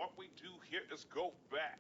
what we do here is go back.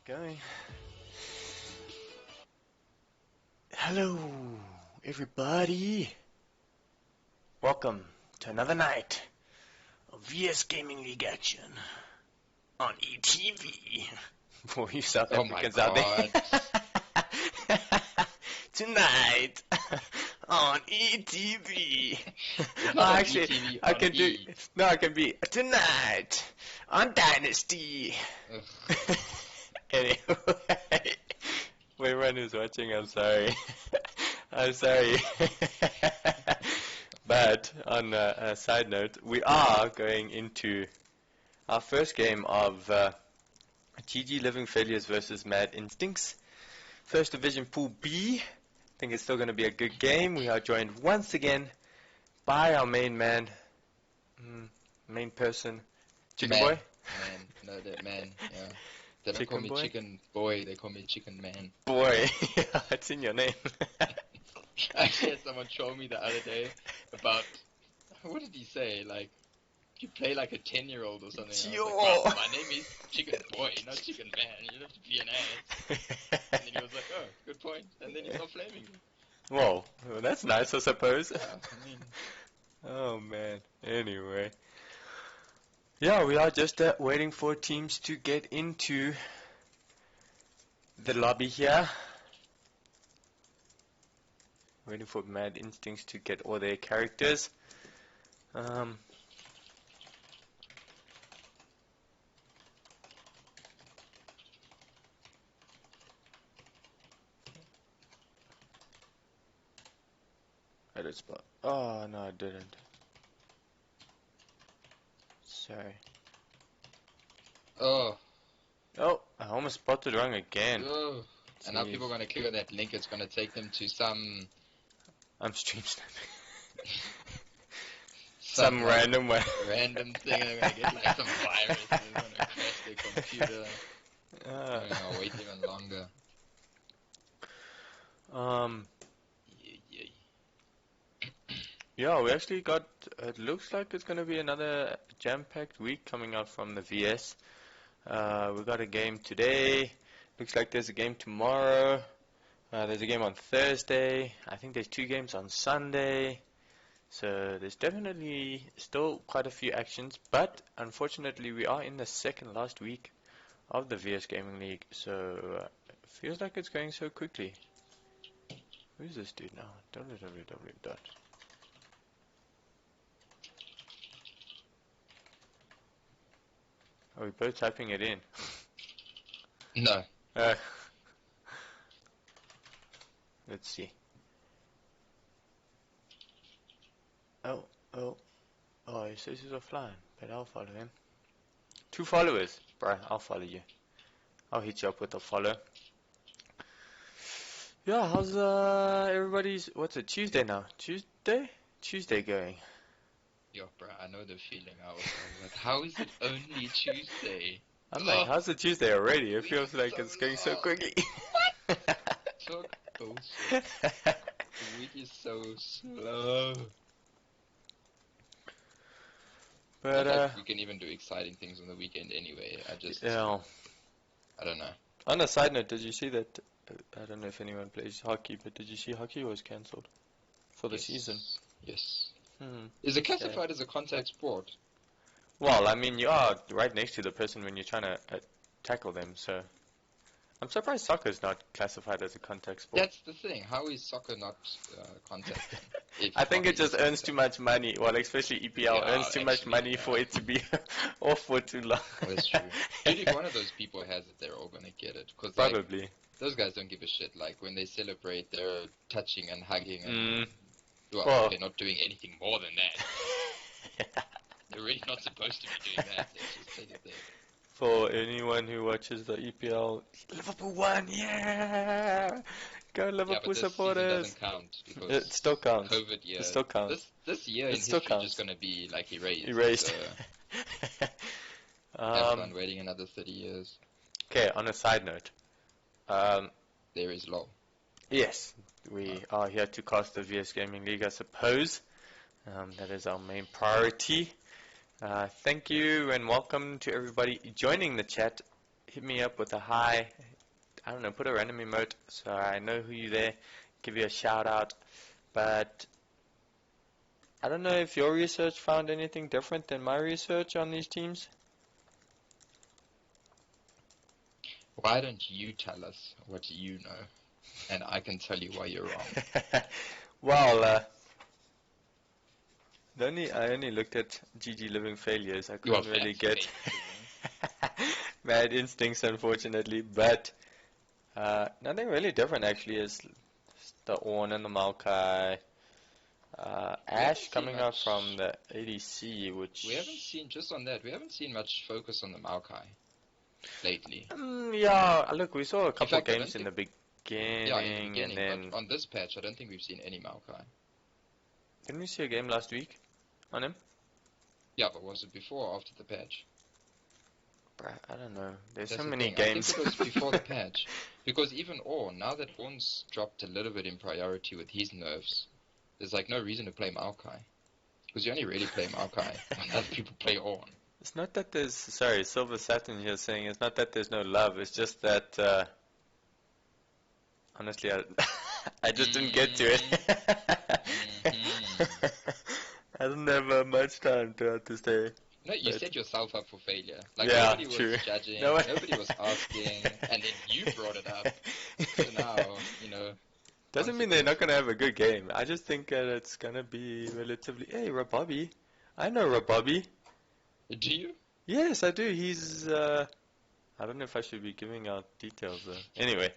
Going. Hello, everybody. Welcome to another night of VS Gaming League action on ETV. For you South Africans out there. Tonight on ETV. Actually, ETV I can do. No, I can be tonight on Dynasty. Anyway, everyone who's watching, I'm sorry. I'm sorry. But on a side note, we are going into our first game of GGLiving failures versus MaD Instinx. First Division Pool B. I think it's still going to be a good game. We are joined once again by our main man, main person, Chicken Boy. Man, no, that man, yeah. They don't Chicken call me boy? Chicken Boy, they call me Chicken Man. Boy, it's in your name. I had someone show me the other day about, what did he say? Like, you play like a 10-year-old or something. I was like, Yo. well, my name is Chicken Boy, not Chicken Man. You don't have to be an ass. And then he was like, oh, good point. And then he stopped flaming me. Whoa, well, that's nice, I suppose. Yeah, I mean, Oh man. Anyway. Yeah, we are just waiting for teams to get into the lobby here. Waiting for MaD Instinx to get all their characters. I did spot. Oh no, I didn't. Sorry. oh, Oh, I almost spotted wrong again. oh. And now Jeez. people are going to click on that link. It's going to take them to some I'm stream sniping. some Some like, random one. random thing. They're going to get like some virus. And they're going to crash their computer. I'll wait even longer. Yeah, we actually got, it looks like it's going to be another jam-packed week coming out from the VS. We got a game today. Looks like there's a game tomorrow. There's a game on Thursday. I think there's 2 games on Sunday. So there's definitely still quite a few actions, but unfortunately we are in the second last week of the VS Gaming League, so it feels like it's going so quickly. Who's this dude now? www. Are we both typing it in? No. Let's see. Oh, he says he's offline, but I'll follow him. 2 followers. Bruh, I'll follow you. I'll hit you up with a follow. Yeah, how's everybody's, what's it, Tuesday now? Tuesday going. Yo, bro, I know the feeling. I was like, how is it only Tuesday? I'm like, how's it Tuesday already? It feels like so it's going so long. quickly. Talk bullshit. The week is so slow. But we can even do exciting things on the weekend anyway. yeah. I don't know. On a side note, did you see that? I don't know if anyone plays hockey, but did you see hockey was cancelled for the season? Yes. Hmm. Is it classified as a contact sport? Well, I mean, you are right next to the person when you're trying to tackle them, so I'm surprised soccer is not classified as a contact sport. That's the thing. How is soccer not contact? I think it just earns too much money. Well, especially EPL earns too much money for it to be off for too long. That's true. Dude, if one of those people has it, they're all gonna get it. Cause Probably. Like, those guys don't give a shit. Like when they celebrate, they're touching and hugging. And, well, they're not doing anything more than that. They're really not supposed to be doing that. They just take it there. For anyone who watches the EPL, Liverpool won, yeah! Go Liverpool supporters! Doesn't count because it still counts. COVID year. It still counts. This year in history is just gonna be like erased. So have fun waiting another 30 years. Okay, on a side note. There is law. Yes, we are here to cast the VS Gaming League, I suppose. That is our main priority. Thank you and welcome to everybody joining the chat. Hit me up with a hi. I don't know, put a random emote so I know who you're there. Give you a shout out. But I don't know if your research found anything different than my research on these teams. Why don't you tell us what you know, and I can tell you why you're wrong. Well, I only looked at GGLiving failures. I couldn't really get MaD Instinx, unfortunately, but nothing really different actually. Is the Ornn and the Maokai, Ashe coming out from the ADC, which we haven't seen. Just on that, we haven't seen much focus on the Maokai lately. Yeah, look, we saw a couple games in the beginning, and then but on this patch, I don't think we've seen any Maokai. Didn't we see a game last week on him? Yeah, but was it before or after the patch? Bruh, I don't know. There's That's so the many thing. games. I think it was before the patch. Because even Ornn, now that Ornn's dropped a little bit in priority with his nerfs, there's like no reason to play Maokai. Because you only really play Maokai when other people play Ornn. It's not that there's, sorry, Silver Saturn here saying it's not that there's no love, it's just that, honestly, I just didn't get to it. I didn't have much time to stay. No, you But set yourself up for failure. Like, yeah, nobody true. was judging, No one- nobody was asking, and then you brought it up. So now, you know... Doesn't mean they're not going to have a good game. I just think that it's going to be relatively... Hey, Robobi. I know Robobi. Do you? Yes, I do. He's... I don't know if I should be giving out details though. Anyway.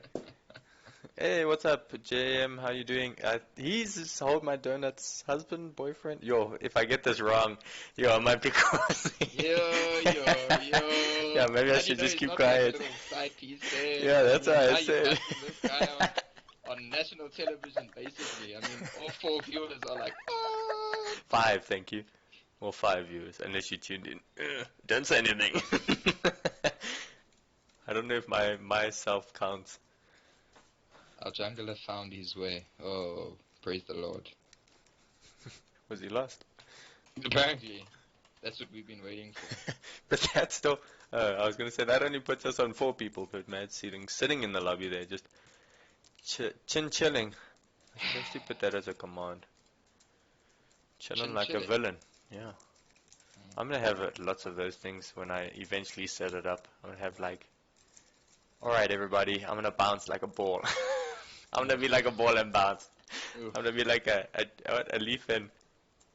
Hey, what's up, JM? How you doing? He's Hold My Donut's husband, boyfriend. Yo, if I get this wrong, yo, I might be crossing. Yo. Yeah, maybe I should just keep quiet. Yeah, that's what I said. This guy on national television, basically. I mean, all 4 viewers are like, oh. 5, thank you. Well, 5 viewers, unless you tuned in. Don't say anything. I don't know if my self counts. Our jungler found his way. Oh, praise the Lord. Was he lost? Apparently. That's what we've been waiting for. But that's still... I was going to say, that only puts us on 4 people, but MaD sitting in the lobby there, just chilling. I should actually put that as a command. Chilling like a villain. Yeah. I'm going to have lots of those things when I eventually set it up. I'm going to have like... Alright everybody, I'm going to bounce like a ball. I'm going to be like a ball and bounce. Oof. I'm going to be like a leaf and...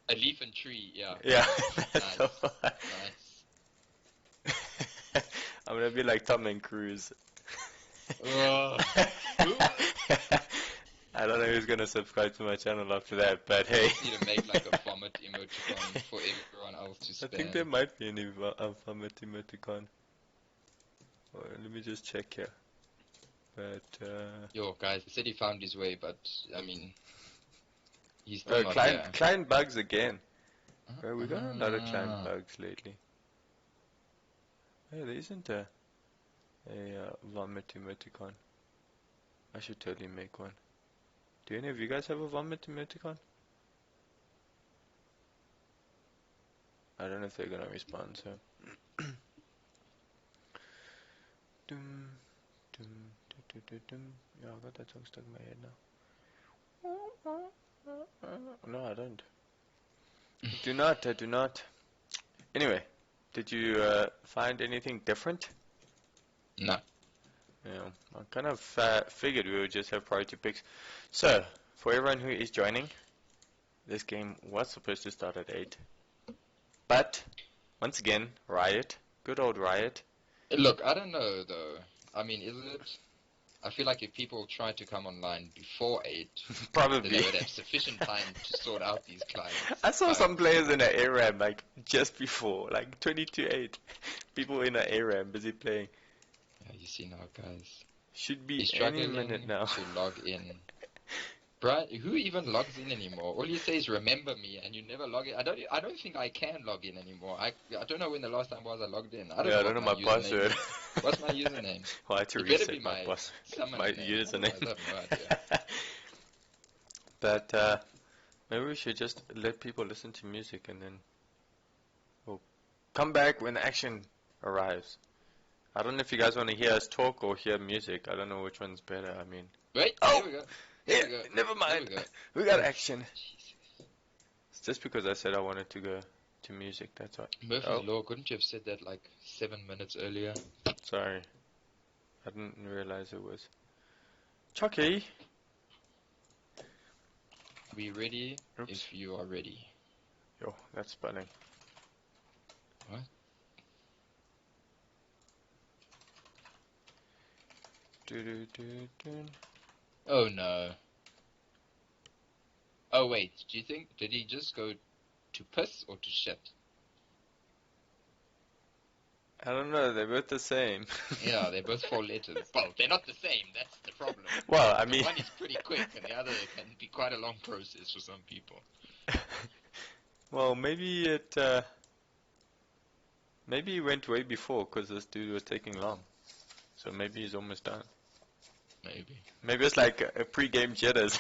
A leaf and tree, yeah. Yeah. Nice. Nice. I'm going to be like Tom and Cruise. I I don't know who's going to subscribe to my channel after that, but hey. You need to make like a vomit emoticon for everyone else to spam. I think there might be a vomit emoticon. Let me just check here. But, Yo, guys, he said he found his way, but, I mean... He's still not here. Client bugs again. Bro, we got a lot of client bugs lately. Hey, there isn't a vomit emoticon. I should totally make one. Do any of you guys have a vomit emoticon? I don't know if they're gonna respond, so. Yeah, I got that song stuck in my head now. No, I don't. I do not. Anyway, did you find anything different? No. Yeah, I kind of figured we would just have priority picks. So, for everyone who is joining, this game was supposed to start at 8. But, once again, Riot. Good old Riot. Look, I don't know though. I mean, is it... I feel like if people tried to come online before 8, probably then they would have sufficient time to sort out these clients. I saw some players in an ARAM like just before, like 20 to 8. People in an ARAM busy playing. Yeah, you see now, guys. Should be any minute now. To log in. Bruh, who even logs in anymore? All you say is remember me, and you never log in. I don't think I can log in anymore. I don't know when the last time was I logged in. I don't know my password. What's my username? Well, I had to reset my username. I have no idea. But maybe we should just let people listen to music and then we'll come back when action arrives. I don't know if you guys want to hear us talk or hear music. I don't know which one's better. I mean... Wait, oh! Here we go. Yeah, never mind. We got action. Jesus. It's just because I said I wanted to go to music, that's all. Murphy's Law, couldn't you have said that like 7 minutes earlier? Sorry. I didn't realize it was. Choccy! We ready? Oops. If you are ready. Yo, that's spelling. What? Oh no. Oh wait, do you think, did he just go to piss or to shit? I don't know, they're both the same. Yeah, they're both 4 letters. Well, they're not the same, that's the problem. Well, I mean... One is pretty quick and the other can be quite a long process for some people. Well, maybe it... Maybe he went way before because this dude was taking long. So maybe he's almost done. Maybe. Maybe it's like a pre-game jitters.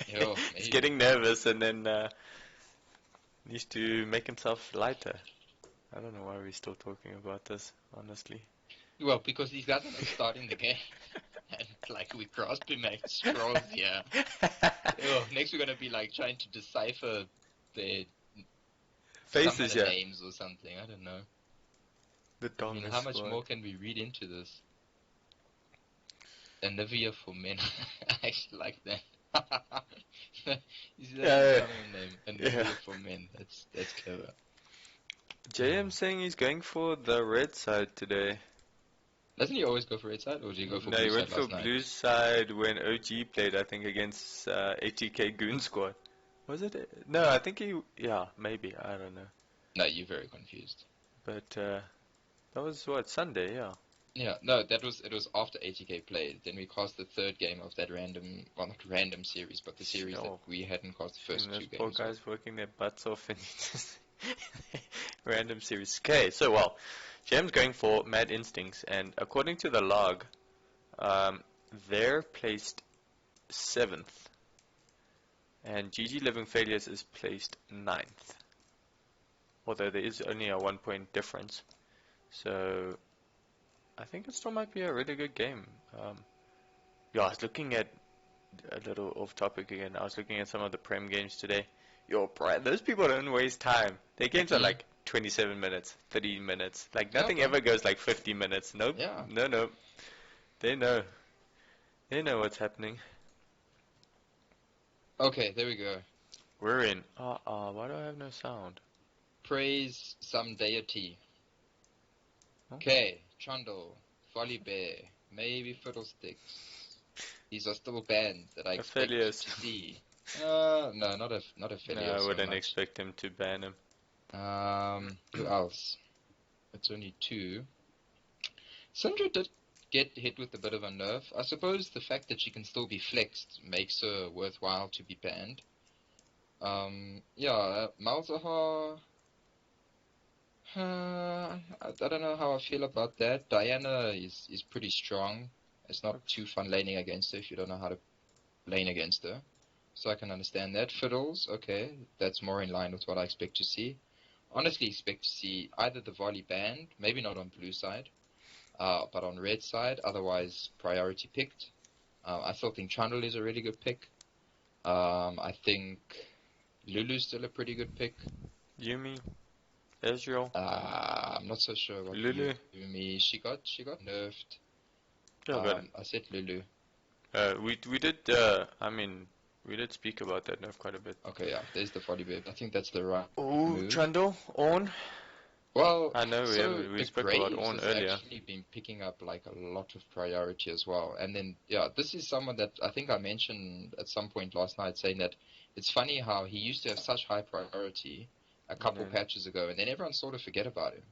Yo, He's maybe. getting nervous and then needs to make himself lighter. I don't know why we're still talking about this, honestly. Well, because these guys are not starting the game. And like we crossed make scrolls here. Oh, next we're gonna be like trying to decipher their Faces, summoner yeah. names or something. I don't know. The I mean, how much DongerSquad. more can we read into this? Anivia For Men. I actually like that. Is that Yeah, summoner name? Anivia For Men. That's clever. JM saying he's going for the red side today. Doesn't he always go for red side, or did he go for No, blue he side went for last night? blue side when OG played, I think, against ATK Goon Squad. Was it? No, I think he. Yeah, maybe. I don't know. No, you're very confused. But that was what, Sunday? Yeah. Yeah, no, it was after ATK played. Then we cast the third game of that random, well, not random series, but the series that Sure. we hadn't cast the first And two those poor games. guys working their butts off and just random series. Okay, so well, JM's going for MaD Instinx, and according to the log, they're placed 7th, and GGLiving Failures is placed 9th. Although there is only a 1 point difference, so I think it still might be a really good game. Yeah, I was looking at a little off topic again. I was looking at some of the Prem games today. Yo, those people don't waste time. Their games are like 27 minutes, 30 minutes. Like nothing Yeah, ever goes like 50 minutes. Nope. Yeah. No. They know. They know what's happening. Okay, there we go. We're in. Why do I have no sound? Praise some deity. Huh? Okay, Trundle, Volibear, maybe Fiddlesticks. These are still bands that I expect Aphelios. to see. No, not Aphelios. No, I so wouldn't much. expect him to ban him. Who else? It's only two. Syndra did get hit with a bit of a nerf. I suppose the fact that she can still be flexed makes her worthwhile to be banned. Malzahar. I don't know how I feel about that. Diana is pretty strong. It's not too fun laning against her if you don't know how to lane against her. So I can understand that. Fiddles, okay, that's more in line with what I expect to see. Honestly, expect to see either the volley banned, maybe not on blue side, but on red side. Otherwise, priority picked. I still think Trundle is a really good pick. I think Lulu's still a pretty good pick. Yumi. Ezreal. I'm not so sure what Lulu. Yumi. She got nerfed. Yeah, I said Lulu. we did. We did speak about that nerf quite a bit. Okay, yeah, there's the volley babe. I think that's the right Oh, move. Trundle, Ornn. Well, I know we the spoke about Graves Ornn has earlier. actually been picking up like a lot of priority as well. And then, yeah, this is someone that I think I mentioned at some point last night, saying that it's funny how he used to have such high priority a couple patches ago, and then everyone sort of forget about him.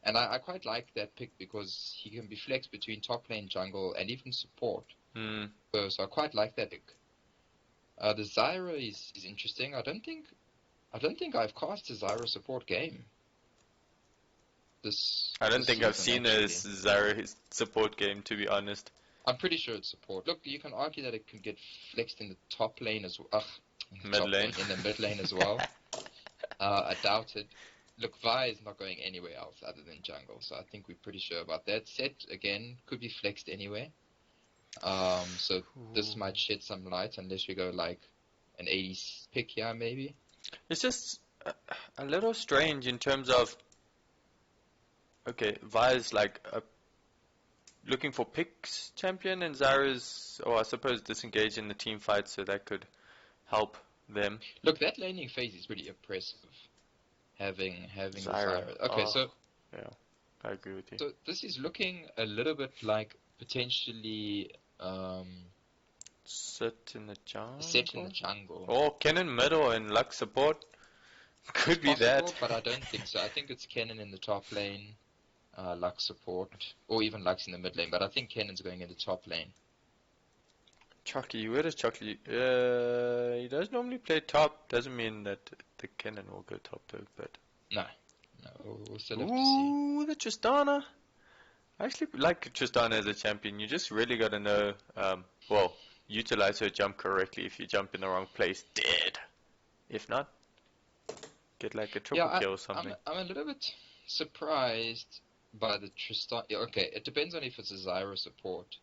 And I quite like that pick because he can be flexed between top lane, jungle, and even support. So I quite like that pick. The Zyra is interesting. I don't think I've cast a Zyra support game. I don't think I've season, seen a Zyra support game, to be honest. I'm pretty sure it's support. Look, you can argue that it could get flexed in the top lane as well. Mid lane. In the mid lane as well. I doubt it. Look, Vi is not going anywhere else other than jungle, so I think we're pretty sure about that. Sett, again, could be flexed anywhere. So this might shed some light unless we go like an 80s pick here, maybe. It's just a little strange in terms of, okay, Vi is like looking for picks champion, and Zyra's, I suppose, disengaged in the team fight, so that could help them. Look, that laning phase is pretty impressive. Having Zyra. Okay, so yeah, I agree with you. So this is looking a little bit like potentially Sett in the jungle. Sett in the jungle. Or Kennen middle and Lux support. Could be possible, that. But I don't think so. I think it's Kennen in the top lane, Lux support, or even Lux in the mid lane. But I think Kennen's going in the top lane. Choccy, where does Choccy? He does normally play top. Doesn't mean that the Kennen will go top though, but No. No, we'll still have to see. Ooh, the Tristana. I actually like Tristana as a champion. You just really got to know, well, utilize her jump correctly. If you jump in the wrong place, dead. If not, get like a triple kill or something. I'm a little bit surprised by the Tristana. Yeah, okay, it depends on if it's a Zyra support.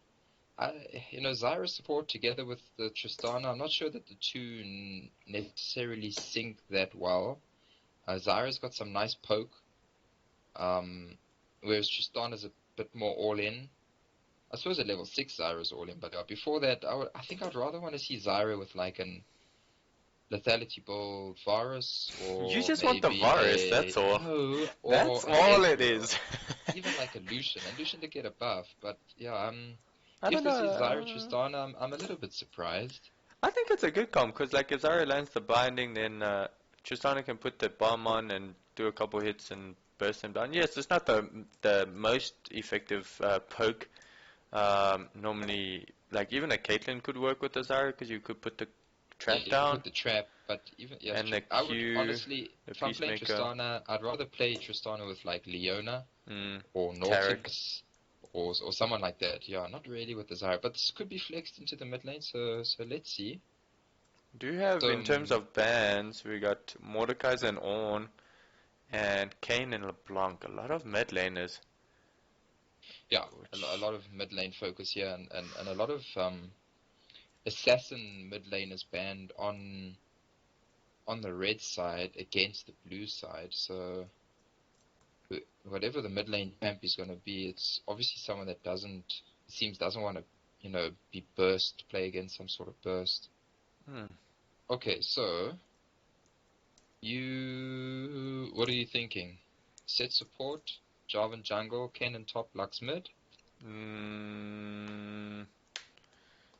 Zyra support together with the Tristana, I'm not sure that the two necessarily sync that well. Zyra's got some nice poke, whereas Tristana's a bit more all-in. I suppose at level 6 Zyra's all-in, but before that, I think I'd rather want to see Zyra with like an lethality build Varus, or You just want the Varus, that's all. No, That's all it Ezreal. is. Even like a Lucian, to get a buff, but yeah, I if don't this know. is Zyra Tristana, I'm a little bit surprised. I think it's a good comp, because like if Zyra lands the binding, then Tristana can put the bomb on and do a couple hits and burst him down. Yes, it's not the most effective poke. Normally, like even a Caitlyn could work with the Zyra, because you could put the trap You down. put the trap, but even And the I would Q, honestly, the if I'm playing Peacemaker. Tristana, I'd rather play Tristana with like Leona or Tarek. Nautilus or someone like that. Yeah, not really with the Zyra, but this could be flexed into the mid lane. So let's see. Do you have, So, in terms of bans, we got Mordekaiser and Ornn, and Kane and LeBlanc, a lot of mid laners. yeah, a lot of mid lane focus here, and a lot of assassin mid laners banned on the red side against the blue side. So whatever the mid lane champ is going to be, it's obviously someone that doesn't want to be burst, play against some sort of burst. Okay, so what are you thinking? Sett support, Jarvan jungle, Kennen top, Lux mid?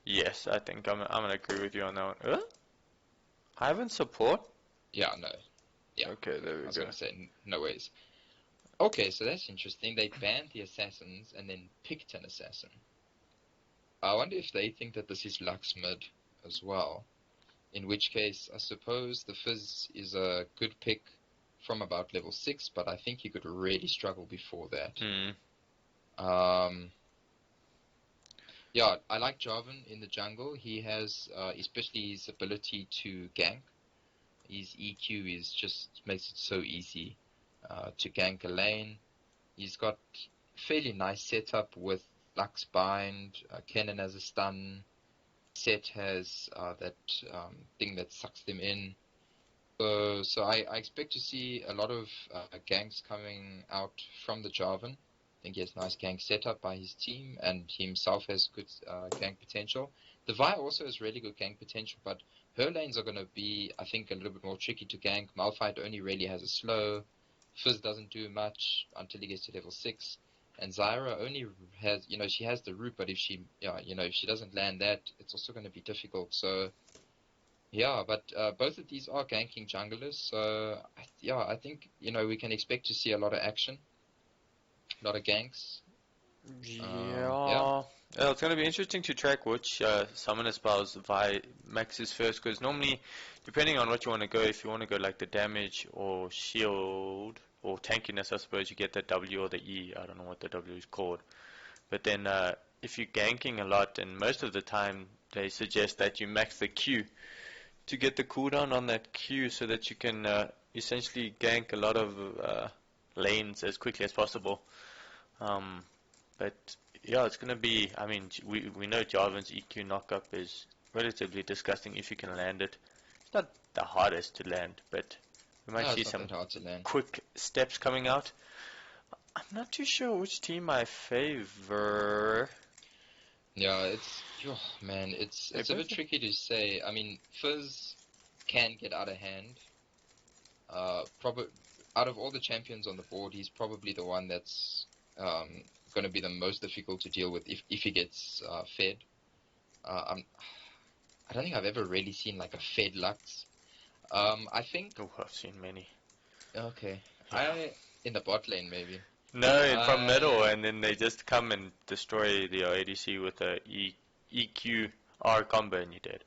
Yes, I think I'm gonna agree with you on that one. Hyven support? Yeah, no. Yeah. Okay, there we go. I was going to say, no ways. Okay, so that's interesting. They banned the assassins and then picked an assassin. I wonder if they think that this is Lux mid as well. In which case, I suppose the Fizz is a good pick from about level 6, but I think he could really struggle before that. Yeah, I like Jarvan in the jungle. He has, especially his ability to gank. His EQ makes it so easy to gank a lane. He's got fairly nice setup with Lux Bind, Kennen has a stun, Sett has that thing that sucks them in. So I expect to see a lot of ganks coming out from the Jarvan. I think he has nice gank setup by his team, and he himself has good gank potential. The Vi also has really good gank potential, but her lanes are going to be, I think, a little bit more tricky to gank. Malphite only really has a slow. Fizz doesn't do much until he gets to level 6. And Zyra only has, she has the root, but if she doesn't land that, it's also going to be difficult. So, yeah, but both of these are ganking junglers. So, I think, we can expect to see a lot of action, a lot of ganks. Yeah, it's going to be interesting to track which summoner spells Vi maxes first, because normally, depending on what you want to go, if you want to go like the damage or shield or tankiness, I suppose you get the W or the E. I don't know what the W is called. But then if you're ganking a lot, and most of the time they suggest that you max the Q to get the cooldown on that Q, so that you can essentially gank a lot of lanes as quickly as possible. But yeah, it's going to be, I mean, we know Jarvan's EQ knockup is relatively disgusting if you can land it. It's not the hardest to land, but we might see some quick steps coming out. I'm not too sure which team I favor. Yeah, it's a bit tricky to say. I mean, Fizz can get out of hand. Probably out of all the champions on the board, he's probably the one that's going to be the most difficult to deal with if he gets fed. I don't think I've ever really seen like a fed Lux. I think. Oh, I've seen many. Okay, Yeah. In the bot lane maybe. No, from middle, and then they just come and destroy the ADC with a EQ R combo, and you're dead.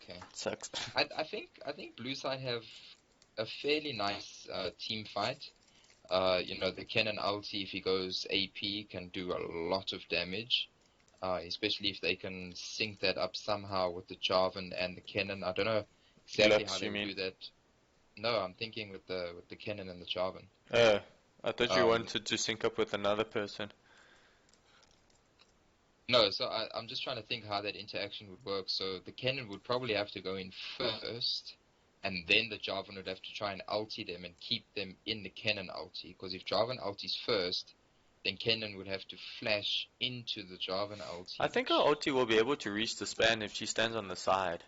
Okay, sucks. I think blue side have a fairly nice team fight. You know, the Kennen ulti, if he goes AP, can do a lot of damage. Especially if they can sync that up somehow with the Jarvan and the Kennen. I don't know exactly Lux, how they you would mean? do that. No, I'm thinking with the Kennen and the Jarvan. Oh, I thought you Um, wanted to sync up with another person. No, so I'm just trying to think how that interaction would work. So the Kennen would probably have to go in first, and then the Jarvan would have to try and ulti them and keep them in the Kennen ulti. Because if Jarvan ultis first, then Kennen would have to flash into the Jarvan ulti. I think her ulti will be able to reach the span if she stands on the side.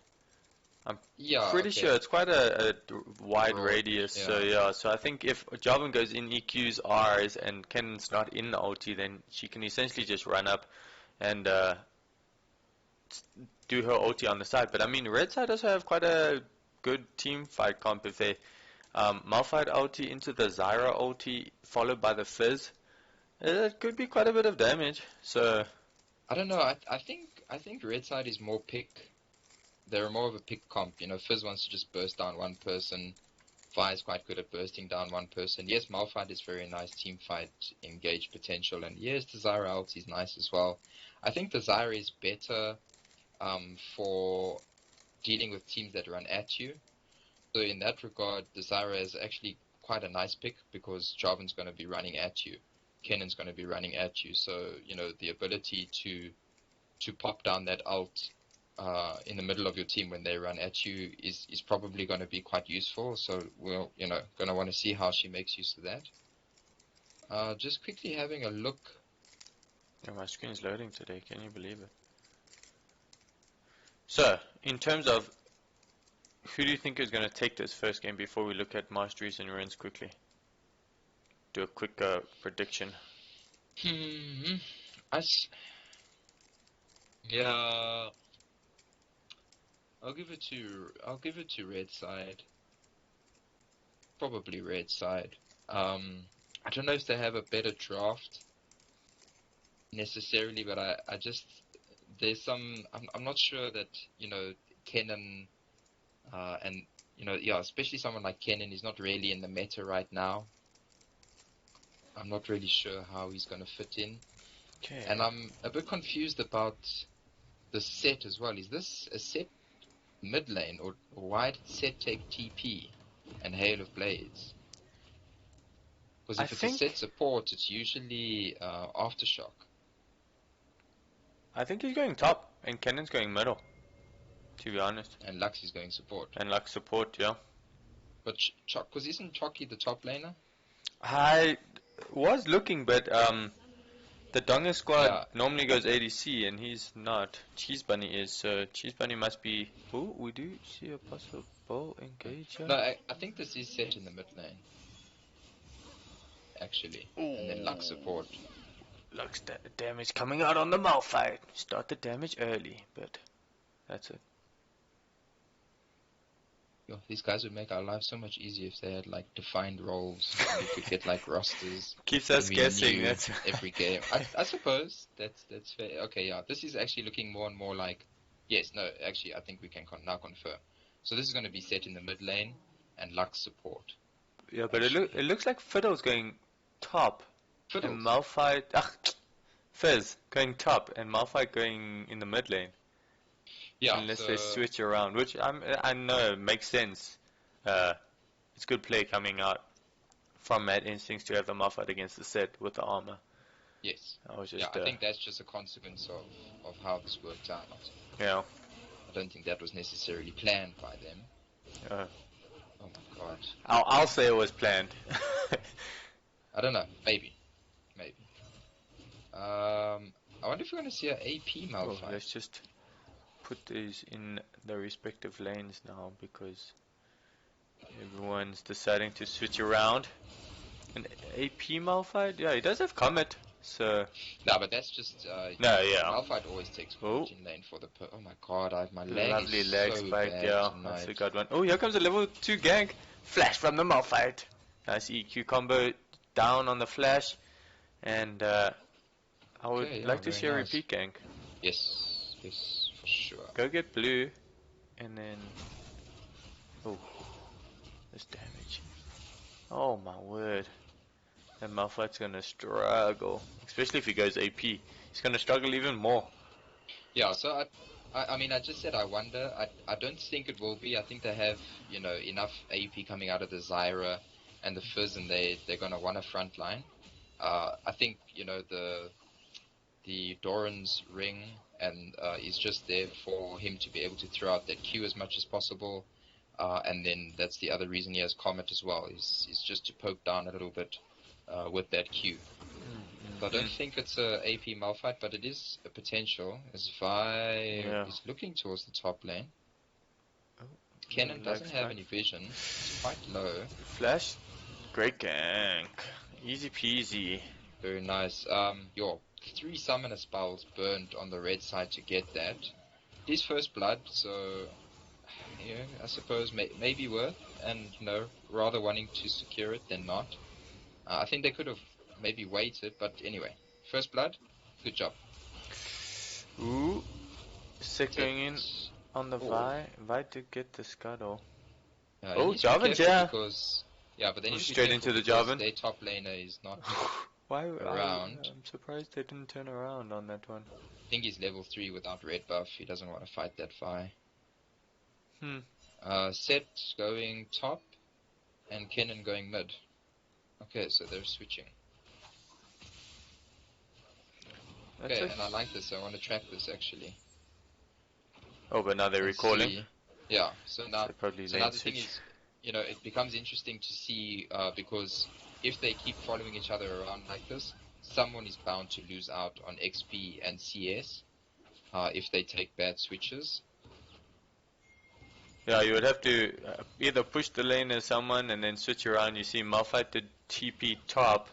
I'm Yeah, pretty okay. sure it's quite a wide Broad, radius, yeah. so yeah. So I think if Jarvan goes in EQs, Rs, and Kennen's not in the ulti, then she can essentially just run up and do her ulti on the side. But I mean, red side also have quite a good team fight comp if they Malphite ulti into the Zyra ulti followed by the Fizz. It could be quite a bit of damage. So I don't know. I think red side is more pick. They're more of a pick comp. You know, Fizz wants to just burst down one person. Vi is quite good at bursting down one person. Yes, Malphite is very nice team fight engage potential, and yes, the Zyra ulti is nice as well. I think the Zyra is better for dealing with teams that run at you. So in that regard, the Zyra is actually quite a nice pick because Jarvan's going to be running at you, Kennen's going to be running at you. So you know the ability to pop down that ult in the middle of your team when they run at you is probably going to be quite useful. So we're going to want to see how she makes use of that. Just quickly having a look. yeah, my screen's loading today. Can you believe it? So in terms of who do you think is going to take this first game before we look at masteries and ruins quickly? Do a quick prediction. Yeah, I'll give it to red side. Probably red side. I don't know if they have a better draft necessarily, but I just there's some I'm not sure that Kennen and especially someone like Kennen is not really in the meta right now. I'm not really sure how he's going to fit in. Okay. And I'm a bit confused about the Sett as well. Is this a Sett mid lane, or why did Sett take TP and Hail of Blades? Because if it's a Sett support, it's usually Aftershock. I think he's going top and Kennen's going middle, to be honest. And Lux is going support. And Lux support, yeah. But because isn't Choccy the top laner? I was looking, but TheDongerSquad normally goes ADC and he's not. Cheesebunny is, so Cheesebunny must be. Oh, we do see a possible engager. No, I think this is Sett in the mid lane. Actually. Ooh. And then Lux support. Lux damage coming out on the Malphite. Start the damage early, but that's it. Yo, these guys would make our lives so much easier if they had like defined roles. And we could get like rosters. Keeps us guessing. That's every game. I suppose that's fair. Okay, yeah. This is actually looking more and more like. Yes, no. Actually, I think we can now confirm. So this is going to be Sett in the mid lane and Lux support. Yeah, but it looks like Fiddle's going top. Fiddles. And Malphite, Fizz going top and Malphite going in the mid lane. Yeah. Unless they switch around, which I know makes sense. It's good play coming out from MaD Instinx to have the Malphite against the Sett with the armor. Yes. I think that's just a consequence of how this worked out. Yeah. I don't think that was necessarily planned by them. Oh my god. I'll say it was planned. I don't know. Maybe. I wonder if we're going to see an AP Malphite. Let's just put these in the respective lanes now because everyone's deciding to switch around. An AP Malphite? Yeah, he does have Comet, so... No, but that's just... Malphite always takes 14 lane for the... Oh my god, my lag Lovely is lag so spike, bad yeah. tonight. That's a good one. Oh, here comes a level 2 gank. Flash from the Malphite. Nice EQ combo down on the flash. And I would like to see a repeat gank. Yes, for sure. Go get blue. And then... Oh, this damage. Oh my word. And Malphite's gonna struggle, especially if he goes AP. He's gonna struggle even more. Yeah, so I mean, I just said I wonder. I don't think it will be. I think they have, you know, enough AP coming out of the Zyra and the Fizz, and they're gonna want a front line. I think, you know, the Doran's ring and is just there for him to be able to throw out that Q as much as possible. And then that's the other reason he has Comet as well, is just to poke down a little bit with that Q. So I don't think it's a AP Malphite, but it is a potential, as Vi is looking towards the top lane. Kennen doesn't have any vision, it's quite low. Flash, great gank, easy peasy. Very nice. Your 3 summoner spells burned on the red side to get that. It is first blood, so yeah, I suppose maybe worth, and you know, rather wanting to secure it than not. I think they could have maybe waited, but anyway, first blood, good job. Ooh, Sett going in on the Vi. Vi did get the scuttle. Oh, Jarvan, yeah. Because, yeah, but then straight into the Jarvan. Their top laner is not Why around. I'm surprised they didn't turn around on that one. I think he's level 3 without red buff. He doesn't want to fight that Vi. Sett going top and Kennen going mid. Okay, so they're switching. Okay, and I like this. I want to track this actually. Oh, but now they're recalling. Yeah, so now so the thing is, you know, it becomes interesting to see because if they keep following each other around like this, someone is bound to lose out on XP and CS if they take bad switches. Yeah, you would have to either push the lane as someone and then switch around. You see Malphite did TP top,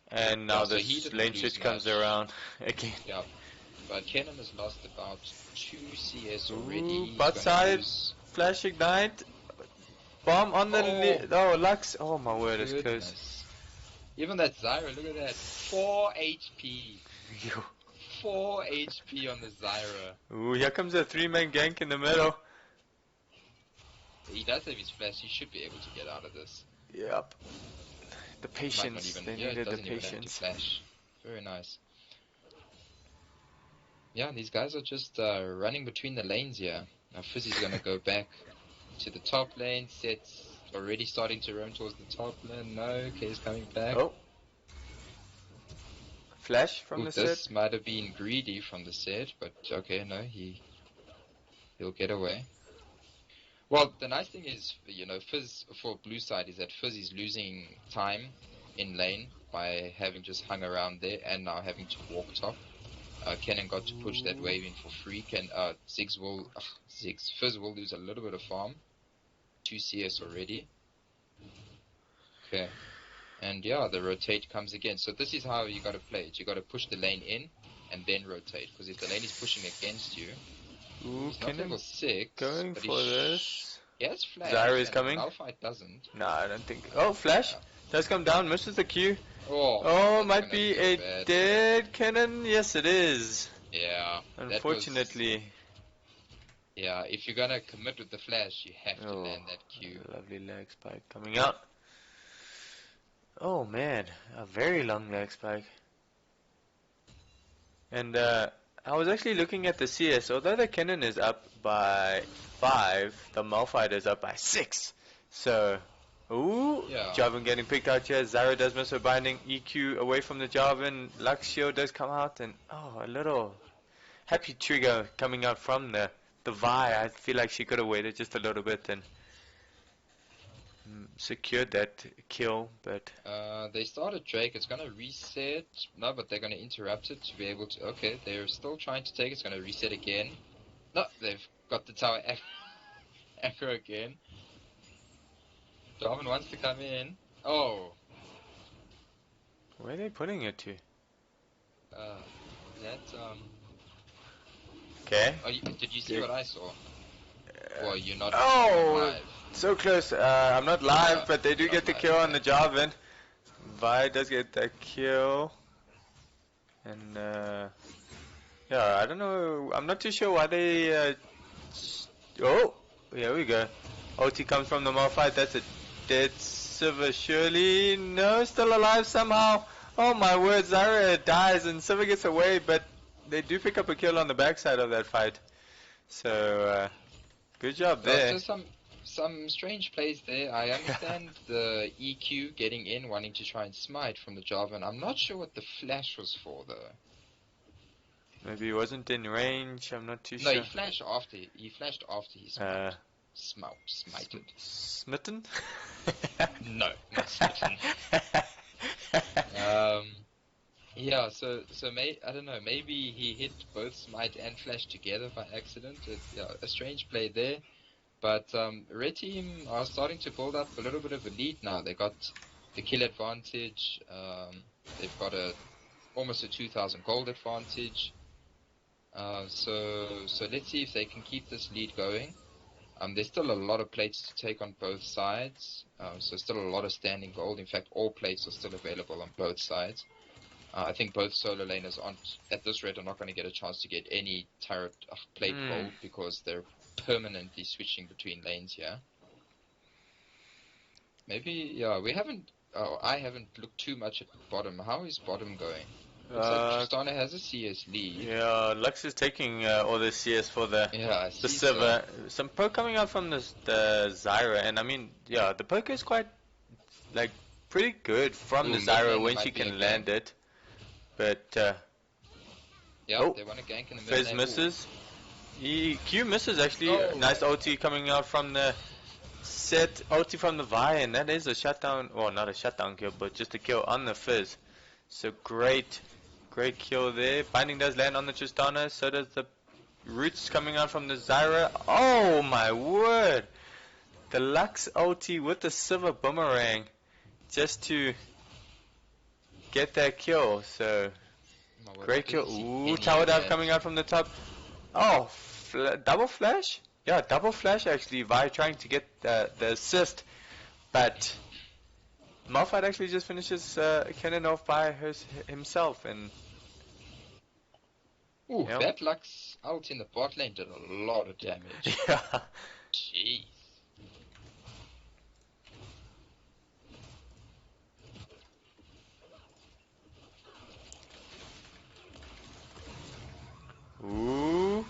and now the lane switch comes around again. Yeah, but Kennen has lost about 2 CS already. Bot side, flash ignite, bomb on the Lux. Oh my word, it's close. Even that Zyra, look at that, 4 HP. 4 HP on the Zyra. Ooh, here comes a 3-man gank in the middle. He does have his flash, he should be able to get out of this. Yep. The patience, they needed the patience. Flash. Very nice. Yeah, these guys are just running between the lanes here. Now Fizz is going to go back to the top lane. Sett's already starting to run towards the top lane. No, okay, he's coming back. Oh. Flash from the Sett. This might have been greedy from the Sett, but okay, no, he'll get away. Well, the nice thing is, you know, Fizz for blue side is that Fizz is losing time in lane by having just hung around there and now having to walk top. Kennen got to push that wave in for free. Fizz will lose a little bit of farm. 2 CS already. Okay. And yeah, the rotate comes again. So this is how you gotta play it. You gotta push the lane in and then rotate. Because if the lane is pushing against you, he's not level 6. Going for this. Yes, flash. Zyra is coming. Malphite doesn't. No, I don't think. Oh, flash. Does come down, misses the Q. Oh, might be a dead Kennen. Yes, it is. Yeah. Unfortunately. Yeah, if you're gonna commit with the flash, you have to land that Q. Lovely lag spike coming out. Oh man, a very long lag spike. And I was actually looking at the CS. Although the Kennen is up by 5, the Malphite is up by 6. So, Jarvan getting picked out here. Zyra does miss her binding. EQ away from the Jarvan. Lux shield does come out, and a little happy trigger coming out from the Vi. I feel like she could have waited just a little bit and secured that kill, but they started Drake. It's gonna reset. No, but they're gonna interrupt it to be able to. Okay, they're still trying to take. It's gonna reset again. No, they've got the tower echo again. Jarvan wants to come in. Oh, where are they putting it to? Okay. Oh, did you see what I saw? Well, you're not live. So close. I'm not live, but they do get the kill on the Jarvan. Vi does get that kill. And, I don't know. I'm not too sure why they, here we go. OT comes from the Malphite. That's a dead Sivir, surely. No, still alive somehow. Oh my word, Zyra dies and Sivir gets away, but they do pick up a kill on the backside of that fight. So, good job there. So some strange plays there. I understand the EQ getting in, wanting to try and smite from the Jarvan. I'm not sure what the flash was for though. Maybe he wasn't in range, I'm not too No, sure. he flashed after he smited. Smitten? No, not smitten. Yeah, so I don't know, maybe he hit both smite and flash together by accident. Yeah, a strange play there. But red team are starting to build up a little bit of a lead now. They got the kill advantage. They've got almost a 2,000 gold advantage. So let's see if they can keep this lead going. There's still a lot of plates to take on both sides. So still a lot of standing gold. In fact, all plates are still available on both sides. I think both solo laners at this rate are not going to get a chance to get any turret plate gold because they're permanently switching between lanes here. Maybe, yeah, I haven't looked too much at bottom. How is bottom going? Looks like Tristana has a CS lead. Yeah, Lux is taking all the CS for the Sivir. Some poke coming out from the Zyra, and I mean, yeah, the poke is quite, like, pretty good from the Zyra when she can land it. But, yeah, they want to gank in the mid Fizz lane. misses. Q misses actually. Nice ulti coming out from the Sett, ulti from the Vi, and that is a shutdown, well, not a shutdown kill, but just a kill on the Fizz. So great kill there. Binding does land on the Tristana, so does the roots coming out from the Zyra. Oh my word! The Lux ulti with the Sivir boomerang just to get that kill. So great kill. Ooh, tower dive coming out from the top. Oh, double flash? Yeah, double flash actually. Vi trying to get the assist, but Malphite actually just finishes Kennen off by himself, and that Lux out in the bot lane did a lot of damage. Yeah. Jeez. Ooh,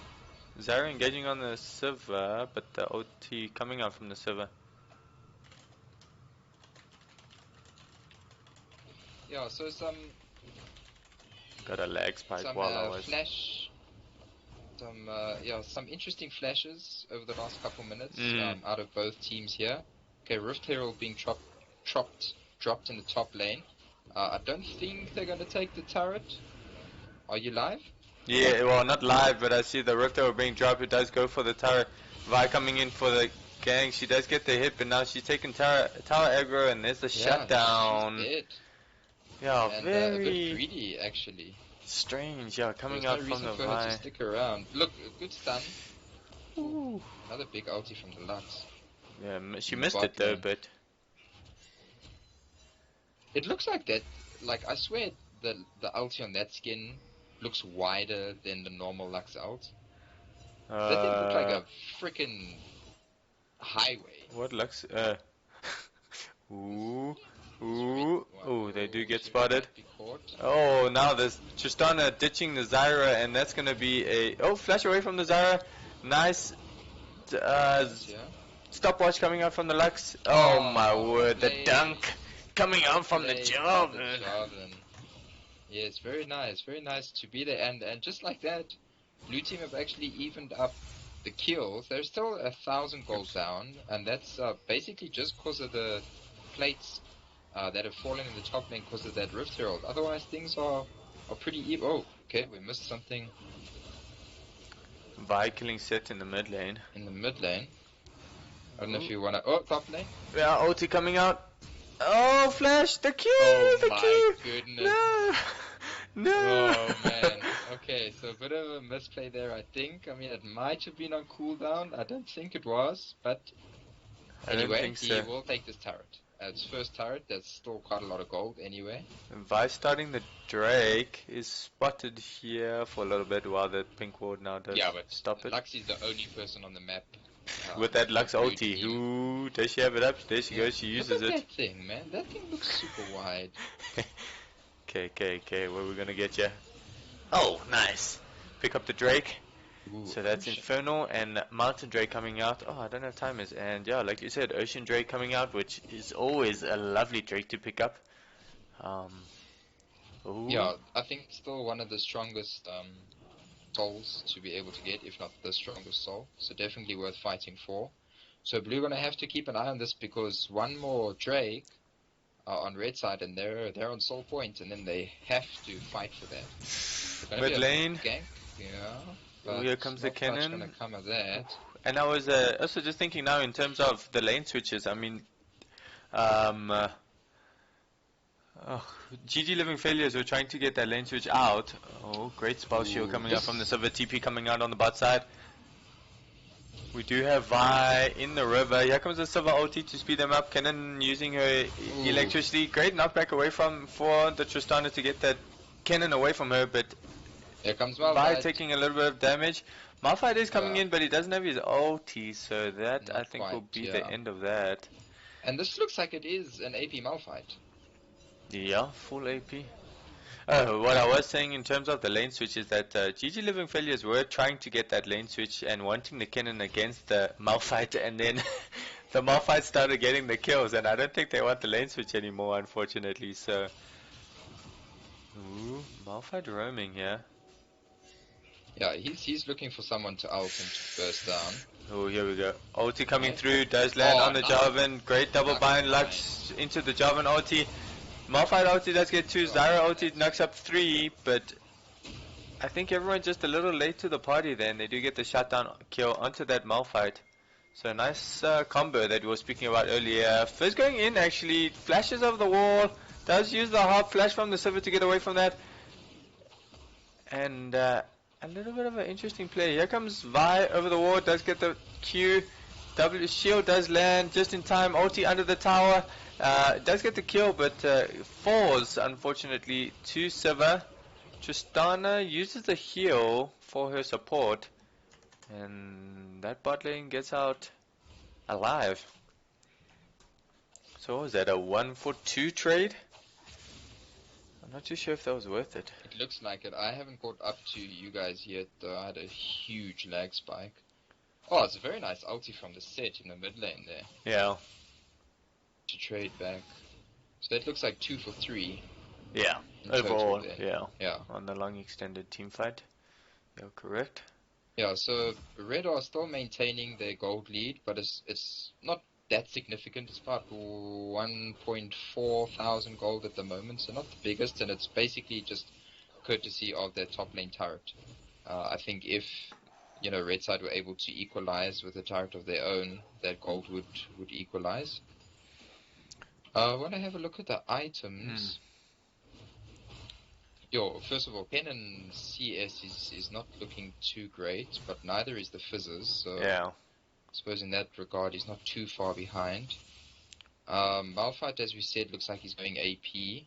Zyra engaging on the Sivir, but the OT coming out from the Sivir. Yeah, so got a lag spike while I was flash. Some interesting flashes over the last couple minutes out of both teams here. Okay, Rift Herald being dropped in the top lane. I don't think they're going to take the turret. Are you live? Yeah, well, not live, but I see the Rift Herald being dropped. It does go for the tower. Vi coming in for the gang. She does get the hit, but now she's taking tower aggro, and there's the shutdown. She's dead. Yeah, and, very a bit greedy, actually. Strange, yeah, coming There's out no from the reason for her to Vi. stick around. Look, a good stun. Ooh. Another big ulti from the Lux. Yeah, she missed it though, but it looks like that. Like, I swear the ulti on that skin looks wider than the normal Lux ult. That didn't look like a freaking highway. What Lux? Ooh. Ooh, they do get spotted. Oh, now there's Tristana ditching the Zyra, and that's gonna be a flash away from the Zyra. Nice stopwatch coming out from the Lux. Oh my word, the dunk coming out from the Jarvan. Yeah, it's very nice to be there, and just like that, blue team have actually evened up the kills. They're still 1,000 gold down, and that's basically just because of the plates that have fallen in the top lane because of that Rift Herald. Otherwise, things are pretty even. Oh, okay, we missed something. Vi killing Sett in the mid lane. In the mid lane. I don't know if you wanna. Oh, top lane. Yeah, OT coming out. Oh, flash! The Q! Oh the my Q! goodness. No! Oh man. Okay, so a bit of a misplay there, I think. I mean, it might have been on cooldown. I don't think it was, but anyway, he will take this turret. It's first turret. That's still quite a lot of gold anyway. And Vi starting the Drake is spotted here for a little bit while the pink ward now does stop it. Lux is the only person on the map With that Lux blue ulti. team. Ooh, does she have it up? There she goes, she uses Look at it. that thing, man. That thing looks super wide. Okay, where are we gonna get you? Oh, nice. Pick up the Drake. Ooh, So that's Ocean. Infernal and Mountain Drake coming out. Oh, I don't have timers. And yeah, like you said, Ocean Drake coming out, which is always a lovely Drake to pick up. Ooh. Yeah, I think still one of the strongest souls to be able to get, if not the strongest soul. So definitely worth fighting for. So blue gonna have to keep an eye on this because one more Drake on red side and they're on soul point, and then they have to fight for that. Mid lane. Gank, yeah. But Here comes the not much Kennen. gonna come of that. And I was also just thinking now in terms of the lane switches. I mean, GGLiving failures were trying to get that lane switch out. Oh, great spell shield coming out from the Sivir, TP coming out on the bot side. We do have Vi in the river. Here comes the Sivir ulti to speed them up. Kennen using her electricity. Great knockback away for the Tristana to get that Kennen away from her, but here comes Vi Malphite. taking a little bit of damage. Malphite is coming in, but he doesn't have his ulti, so that Not I think will quite, be yeah. the end of that. And this looks like it is an AP Malphite. Yeah, full AP. What I was saying in terms of the lane switch is that GGLiving failures were trying to get that lane switch and wanting the Kennen against the Malphite, and then the Malphite started getting the kills, and I don't think they want the lane switch anymore, unfortunately. So, ooh, Malphite roaming here. Yeah, he's looking for someone to ult and to burst down. Oh, here we go. Ulti coming through, does land on the Jarvan. Great double bind, Lux into the Jarvan ulti. Malphite ulti does get 2, Zyra ulti knocks up 3, but I think everyone's just a little late to the party then. They do get the shutdown kill onto that Malphite. So nice combo that we were speaking about earlier. Fizz going in actually, flashes over the wall, does use the hard flash from the Sivir to get away from that. And a little bit of an interesting play. Here comes Vi over the wall, does get the Q. W shield does land just in time, ulti under the tower. Does get the kill, but falls unfortunately to Sivir. Tristana uses the heal for her support, and that bot lane gets out alive. So was that a 1-for-2 trade? I'm not too sure if that was worth it. It looks like it. I haven't caught up to you guys yet, though. I had a huge lag spike. Oh, it's a very nice ulti from the Sett in the mid lane there. Yeah. To trade back. So that looks like 2 for 3. Yeah. Overall, yeah. Yeah. On the long extended team fight. You're correct. Yeah, so Red are still maintaining their gold lead, but it's not that significant. It's about 1.4 thousand gold at the moment, so not the biggest, and it's basically just courtesy of their top lane turret. I think if Red side were able to equalize with a turret of their own, that gold would equalize. When I have a look at the items, first of all, Kennen CS is not looking too great, but neither is the Fizzes, so yeah. I suppose in that regard he's not too far behind. Malphite, as we said, looks like he's going AP.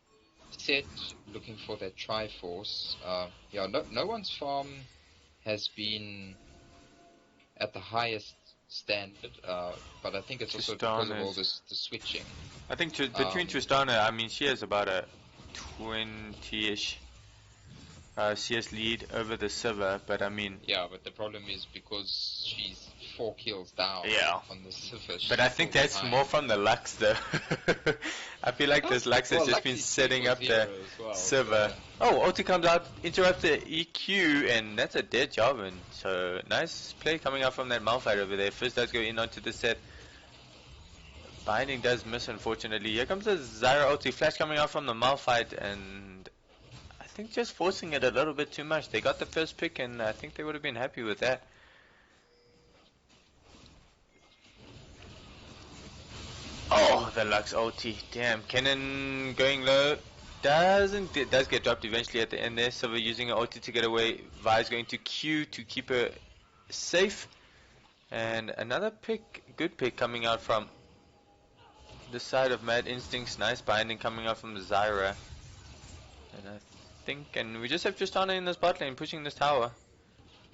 Sett looking for that Triforce. No one's farm has been at the highest standard, but I think it's also because of all the switching. I think between Tristana, I mean, she has about a 20-ish CS lead over the Sivir, but I mean... Yeah, but the problem is because she's 4 kills down on the Sivir. But I think that's behind. More from the Lux though. I feel like this Lux has just been setting up the Sivir. So. Oh, ulti comes out, interrupts the EQ, and that's a dead Jarvan. So, nice play coming out from that Malphite over there. Fizz does go in onto the Sett. Binding does miss, unfortunately. Here comes the Zyra ulti, flash coming out from the Malphite, and I think just forcing it a little bit too much. They got the first pick, and I think they would have been happy with that. Oh, the Lux ulti. Damn, Kennen going low. Does get dropped eventually at the end there. Sivir using an ulti to get away. Vi's going to Q to keep her safe. And another pick, good pick coming out from the side of MaD Instinx. Nice binding coming out from the Zyra. And I think, and we just have Tristana in this bot lane pushing this tower.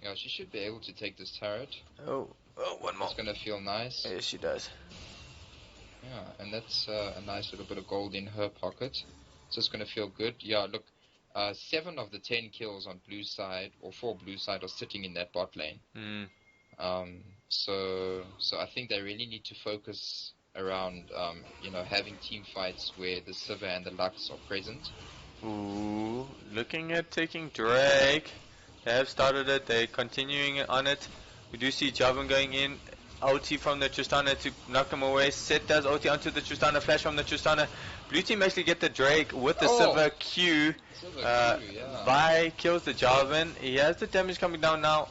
Yeah, she should be able to take this turret. Oh, Oh, one more. It's gonna feel nice. Yes, she does. Yeah, and that's a nice little bit of gold in her pocket. So it's gonna feel good. Yeah, look, 7 of the 10 kills on blue side, or for blue side, are sitting in that bot lane. So I think they really need to focus around, having team fights where the Sivir and the Lux are present. Ooh, looking at taking Drake. They have started it, they're continuing on it. We do see Jarvan going in. Ulti from the Tristana to knock them away. Sett does ulti onto the Tristana, flash from the Tristana. Blue team actually get the Drake with the Sivir Q. Sivir Q, yeah. Vi kills the Jarvan. He has the damage coming down now.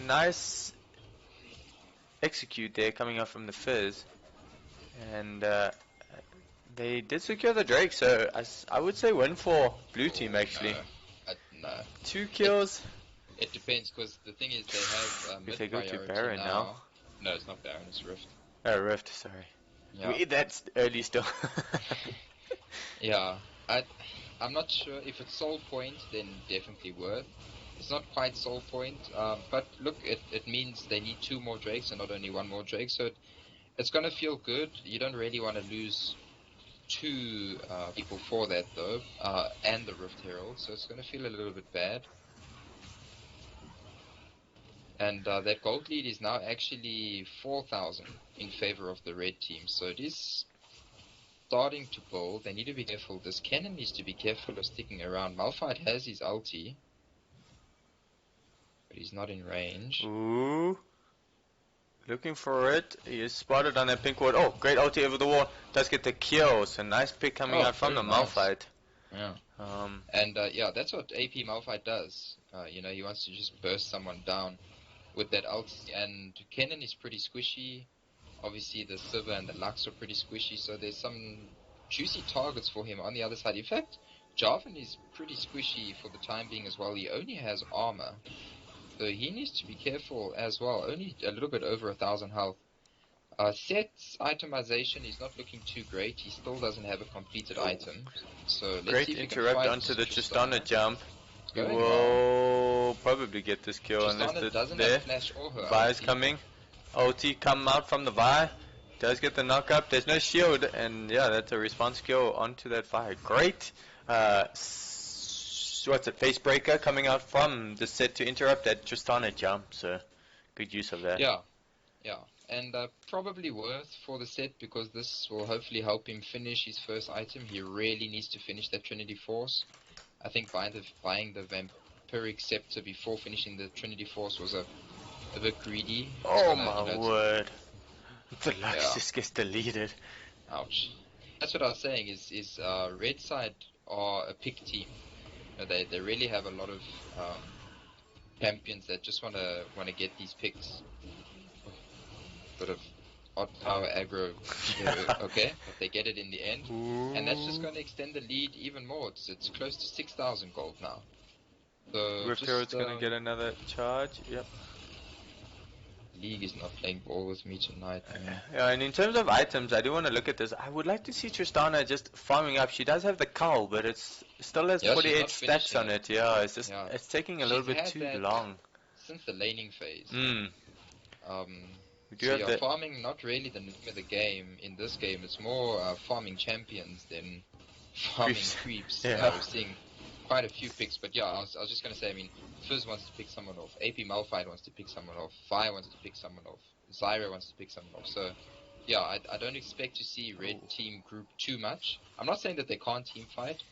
Nice execute there coming up from the Fizz. And they did secure the Drake, so I would say win for blue team actually. No. 2 kills. It depends, because the thing is they have If mid they go to priority Baron now. No, it's not Baron, it's Rift. Oh, Rift, sorry. Yeah. That's early still. Yeah, I'm not sure if it's soul point, then definitely worth. It's not quite soul point, but look, it means they need 2 more Drakes and not only 1 more Drake, so it's gonna feel good. You don't really want to lose 2 people for that though, and the Rift Herald, so it's gonna feel a little bit bad. And that gold lead is now actually 4,000 in favor of the red team, so it is starting to build. They need to be careful. This Kennen needs to be careful of sticking around. Malphite has his ulti, but he's not in range. Ooh. Looking for it. He is spotted on that pink ward. Oh, great ulti over the wall. Does get the kill. So nice pick coming out from the Malphite. Yeah. And yeah, that's what AP Malphite does. He wants to just burst someone down with that ulti. And Kennen is pretty squishy. Obviously, the Sivir and the Lux are pretty squishy. So there's some juicy targets for him on the other side. In fact, Jarvan is pretty squishy for the time being as well. He only has armor, so he needs to be careful as well. Only a little bit over 1,000 health. Sett's itemization is not looking too great. He still doesn't have a completed item. So let's great see if interrupt he can onto the Tristana jump. He Going will probably get this kill Tristana unless doesn't there. have flash or her Vi is ulti. coming. Ulti come out from the Vi. Does get the knock up. There's no shield, and yeah, that's a response kill onto that Vi. Great. Face breaker coming out from the Sett to interrupt that Tristana jump. So good use of that. Yeah. And probably worth for the Sett, because this will hopefully help him finish his first item. He really needs to finish that Trinity Force. I think buying the Vampiric Scepter before finishing the Trinity Force was a bit greedy. Oh my word. The Lux just gets deleted. Ouch. That's what I was saying, is red side are a pick team. They really have a lot of champions that just wanna get these picks. Bit of odd power aggro, okay, but they get it in the end. Ooh. And that's just going to extend the lead even more. It's close to 6,000 gold now. So Rift Herald's going to get another charge. Yep. League is not playing ball with me tonight. Yeah, and in terms of items, I do want to look at this. I would like to see Tristana just farming up. She does have the cull, but it's still has 48 stacks on it. Yeah, it's just it's taking a little bit too long. Since the laning phase. We do so have you're farming not really the name of the game. In this game, it's more farming champions than farming creeps. Yeah. We're seeing quite a few picks, but yeah, I was just gonna say, I mean, Fizz wants to pick someone off, AP Malphite wants to pick someone off, Fire wants to pick someone off, Zyra wants to pick someone off, so yeah, I don't expect to see red team group too much. I'm not saying that they can't team fight,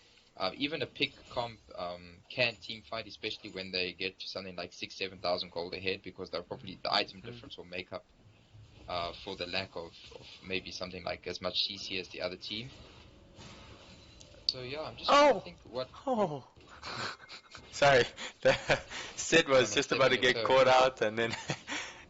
even a pick comp can team fight, especially when they get to something like 6,000-7,000 gold ahead, because they're probably, the item difference will make up for the lack of maybe something like as much CC as the other team. So yeah, I'm just trying to think what... Sorry, the Sett was just about to get caught out, and then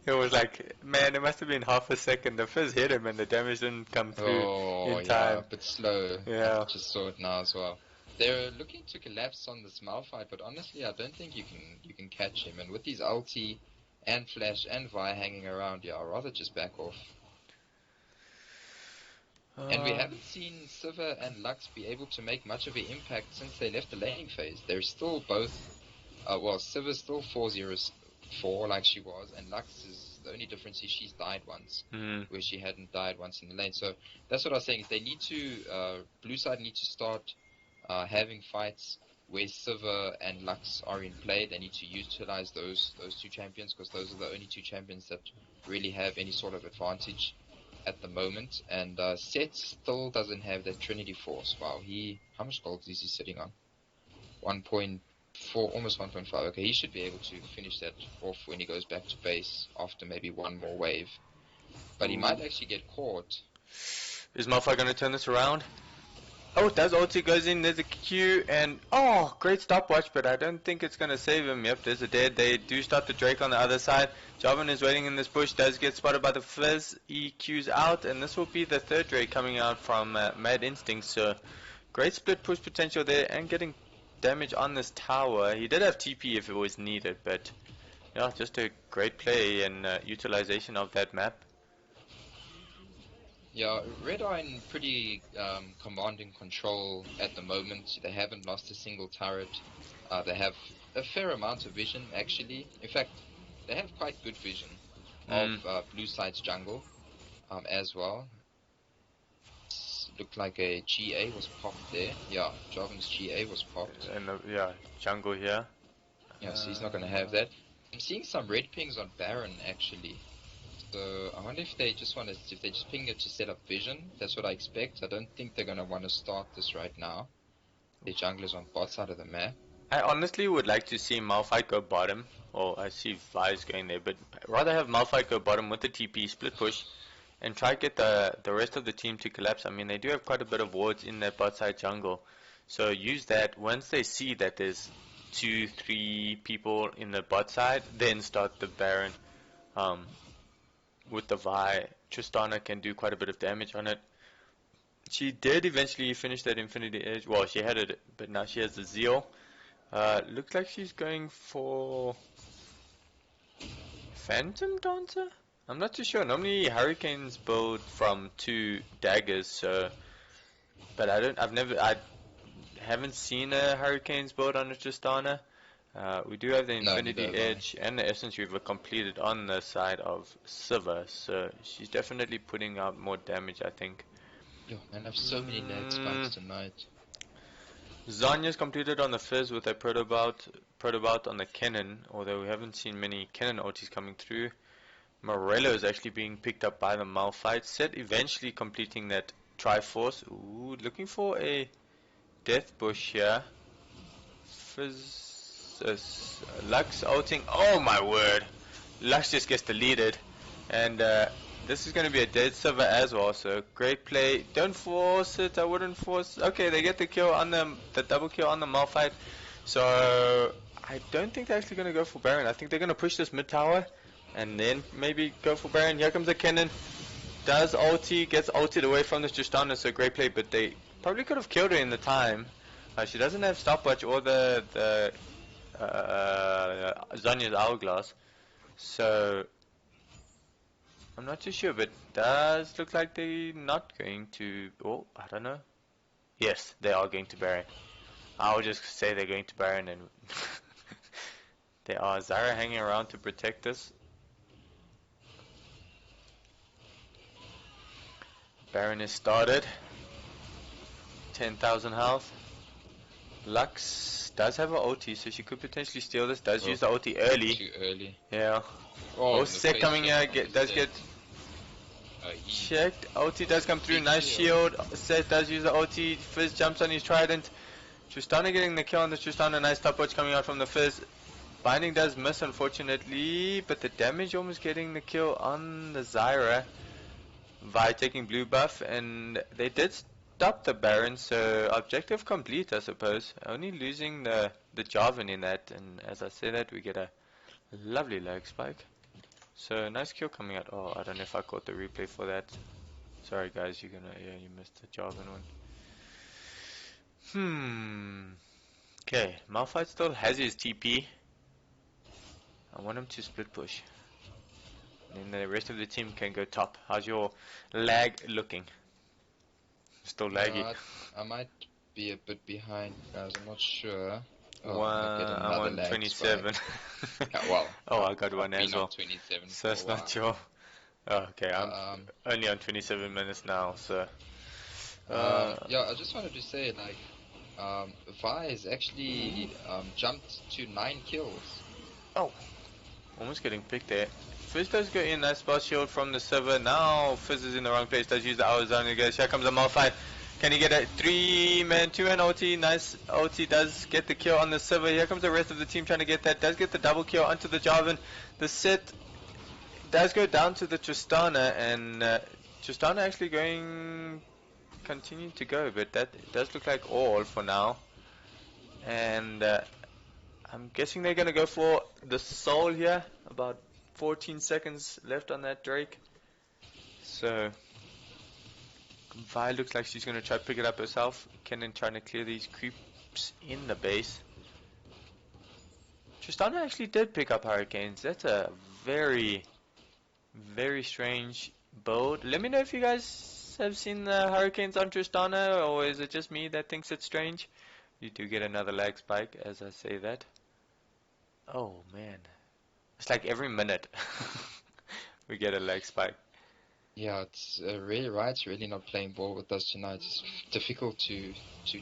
it was like, man, it must have been half a second. The Fizz hit him, and the damage didn't come through in time. A bit slow. Yeah. I just saw it now as well. They're looking to collapse on this Malphite, but honestly, I don't think you can catch him. And with these ulti and flash and Vi hanging around, yeah, I'd rather just back off. And we haven't seen Sivir and Lux be able to make much of an impact since they left the laning phase. They're still both, Sivir's still 4 like she was, and Lux is the only difference is she's died once, where she hadn't died once in the lane. So that's what I was saying. Is they need to blue side need to start having fights where Sivir and Lux are in play. They need to utilize those two champions, because those are the only two champions that really have any sort of advantage at the moment. And Sett still doesn't have that Trinity Force. Wow, how much gold is he sitting on? 1.4, almost 1.5. Okay, he should be able to finish that off when he goes back to base after maybe one more wave. But he might actually get caught. Is Malphite going to turn this around? Oh, it does. Ulti goes in, there's a Q, and oh, great stopwatch, but I don't think it's going to save him. Yep, there's a dead. They do start the Drake on the other side. Jarvan is waiting in this bush, does get spotted by the Fizz. He Qs out, and this will be the third Drake coming out from MaD Instinx. So, great split push potential there, and getting damage on this tower. He did have TP if it was needed, but yeah, just a great play and utilization of that map. Yeah, Red are in pretty commanding control at the moment. They haven't lost a single turret. They have a fair amount of vision, actually. In fact, they have quite good vision of blue side's jungle as well. Looked like a GA was popped there. Yeah, Jarvan's GA was popped. And yeah, jungle here. Yeah, so he's not going to have that. I'm seeing some red pings on Baron, actually. So I wonder if they just ping it to set up vision. That's what I expect. I don't think they're gonna want to start this right now. The junglers on bot side of the map. I honestly would like to see Malphite go bottom. Or I see Vi's going there, but rather have Malphite go bottom with the TP split push and try to get the rest of the team to collapse. I mean, they do have quite a bit of wards in their bot side jungle, so use that. Once they see that there's 2-3 people in the bot side, then start the Baron. With the Vi, Tristana can do quite a bit of damage on it. She did eventually finish that Infinity Edge. Well, she had it, but now she has the Zeal. Looks like she's going for Phantom Dancer? I'm not too sure. Normally Hurricanes build from 2 daggers, so but I haven't seen a Hurricanes build on a Tristana. We do have the Infinity Edge and the Essence Reaver completed on the side of Sivir, so she's definitely putting out more damage, I think. Yo, man, I have so many lag spikes tonight. Zanya's completed on the Fizz with a Protobout on the Kennen, although we haven't seen many Kennen ultis coming through. Morello is actually being picked up by the Malphite. Sett eventually completing that Triforce. Ooh, looking for a Death Bush here. Fizz, Lux ulting. Oh my word! Lux just gets deleted, and this is going to be a dead Sivir as well. So great play. Don't force it. I wouldn't force. Okay, they get the kill on the double kill on the Malphite. So I don't think they're actually going to go for Baron. I think they're going to push this mid tower, and then maybe go for Baron. Here comes the Kennen. Does ulti, gets ulted away from this Tristana. So great play, but they probably could have killed her in the time. She doesn't have stopwatch or the Zanya's hourglass, so I'm not too sure, but does look like they're not going to. Oh, I don't know. Yes, they are going to Baron. I'll just say they're going to Baron, and they are. Zyra hanging around to protect us. Baron is started. 10,000 health. Lux does have an ulti, so she could potentially steal this. Does use the ulti early. Too early. Yeah. Oh, Sett coming here. Does get checked. Ulti does come through. Nice shield. Sett does use the ulti. Fizz jumps on his trident. Tristana getting the kill on the Tristana. Nice stopwatch coming out from the Fizz. Binding does miss, unfortunately, but the damage almost getting the kill on the Zyra. Vi taking blue buff, and they did stop the Baron, so objective complete, I suppose. Only losing the Jarvan in that, and as I say that, we get a lovely lag spike. So nice kill coming out. Oh, I don't know if I caught the replay for that. Sorry guys, you missed the Jarvan one. Okay, Malphite still has his TP. I want him to split push. Then the rest of the team can go top. How's your lag looking? Still laggy. I might be a bit behind, guys. I'm not sure. Oh, not get I'm another on lag 27. spike. Yeah, well, Oh, I got I've one as been on well. 27 So for it's a not while. your. Oh, okay, I'm Um, only on 27 minutes now, so. yeah, I just wanted to say, like, Vi has actually jumped to 9 kills. Oh, almost getting picked there. Fizz does go in, nice spot shield from the server. Now Fizz is in the wrong place, does use the hour zone again. Here comes a Malphite. Can he get a 3-man, 2-man ulti? Nice ulti, does get the kill on the server. Here comes the rest of the team trying to get that. Does get the double kill onto the Jarvan. The Sett does go down to the Tristana, and Tristana actually continue to go, but that does look like all for now. And I'm guessing they're going to go for the soul here. About 14 seconds left on that Drake. So, Vi looks like she's going to try to pick it up herself. Kennen trying to clear these creeps in the base. Tristana actually did pick up Hurricanes. That's a very, very strange build. Let me know if you guys have seen the Hurricanes on Tristana, or is it just me that thinks it's strange? You do get another lag spike as I say that. Oh man. It's like every minute we get a leg spike. Yeah, it's really right. It's really not playing ball with us tonight. It's difficult to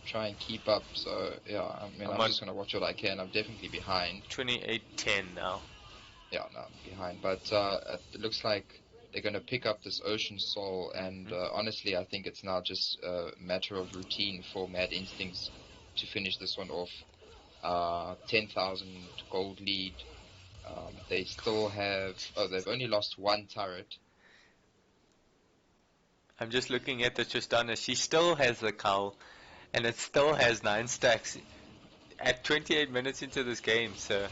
try and keep up. So yeah, I mean, I'm just gonna watch what I can. I'm definitely behind. 28-10 now. Yeah, no, I'm behind. But it looks like they're gonna pick up this Ocean Soul, and honestly, I think it's now just a matter of routine for MaD Instinx to finish this one off. 10,000 gold lead. They still have. Oh, they've only lost one turret. I'm just looking at the Tristana. She still has the cowl, and it still has 9 stacks at 28 minutes into this game. So,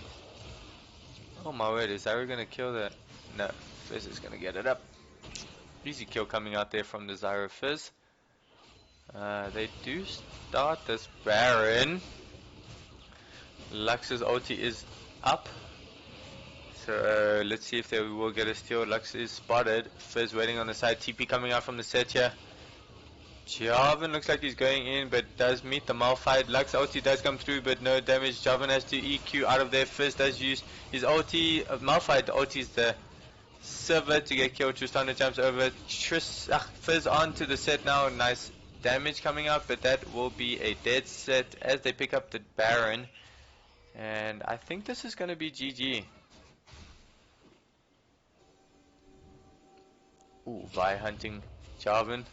oh my word, is Zyra gonna kill that? No, Fizz is gonna get it up. Easy kill coming out there from the Zyra Fizz. They do start this Baron. Lux's ulti is up. So let's see if they will get a steal. Lux is spotted. Fizz waiting on the side. TP coming out from the Sett here. Jarvan looks like he's going in, but does meet the Malphite. Lux ulti does come through, but no damage. Jarvan has to EQ out of there. Fizz does use his ulti. Malphite ultis the Sivir to get killed. Tristana jumps over. Fizz onto the Sett now. Nice damage coming out, but that will be a dead Sett as they pick up the Baron. And I think this is going to be GG. Ooh, Vi hunting Jarvan.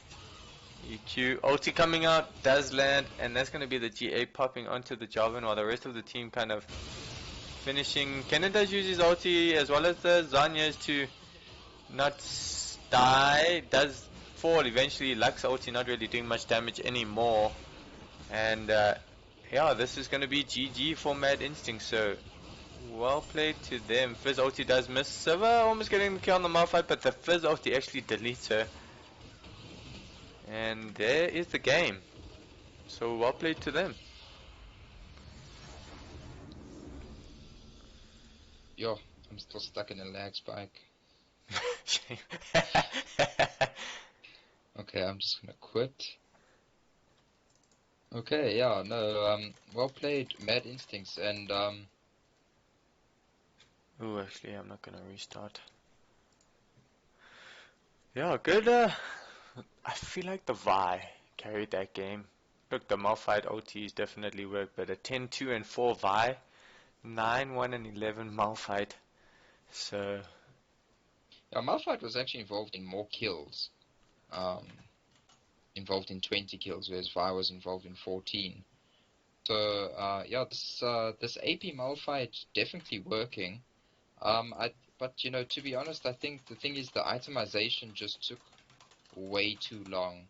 EQ. Ulti coming out, does land, and that's going to be the GA popping onto the Jarvan while the rest of the team kind of finishing. Kennen does use his ulti as well as the Zanyas to not die. Does fall eventually. Lux ulti not really doing much damage anymore. And yeah, this is going to be GG for MaD Instinx. So well played to them. Fizz ulti does miss. Sivir almost getting the kill on the Malphite, but the Fizz ulti actually deletes her. And there is the game. So well played to them. Yo, I'm still stuck in a lag spike. Okay, I'm just gonna quit. Okay, yeah, no, well played, MaD Instinx, and Ooh, actually, I'm not gonna restart. Yeah, good. I feel like the Vi carried that game. Look, the Malphite OTs definitely worked, but a 10, 2, and 4 Vi, 9, 1, and 11 Malphite. So yeah, Malphite was actually involved in more kills. Involved in 20 kills, whereas Vi was involved in 14. So yeah, this AP Malphite definitely working. But you know, to be honest, I think the thing is the itemization just took way too long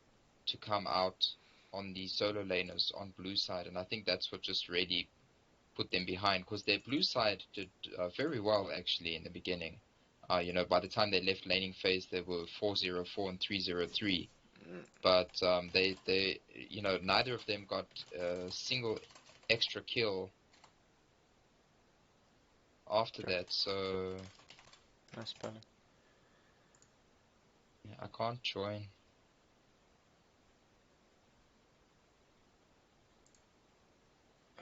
to come out on the solo laners on blue side, and I think that's what just really put them behind, because their blue side did very well actually in the beginning. You know, by the time they left laning phase, they were 4-0-4 and 3-0-3. But they, you know, neither of them got a single extra kill after that. So nice spelling. yeah, I can't join.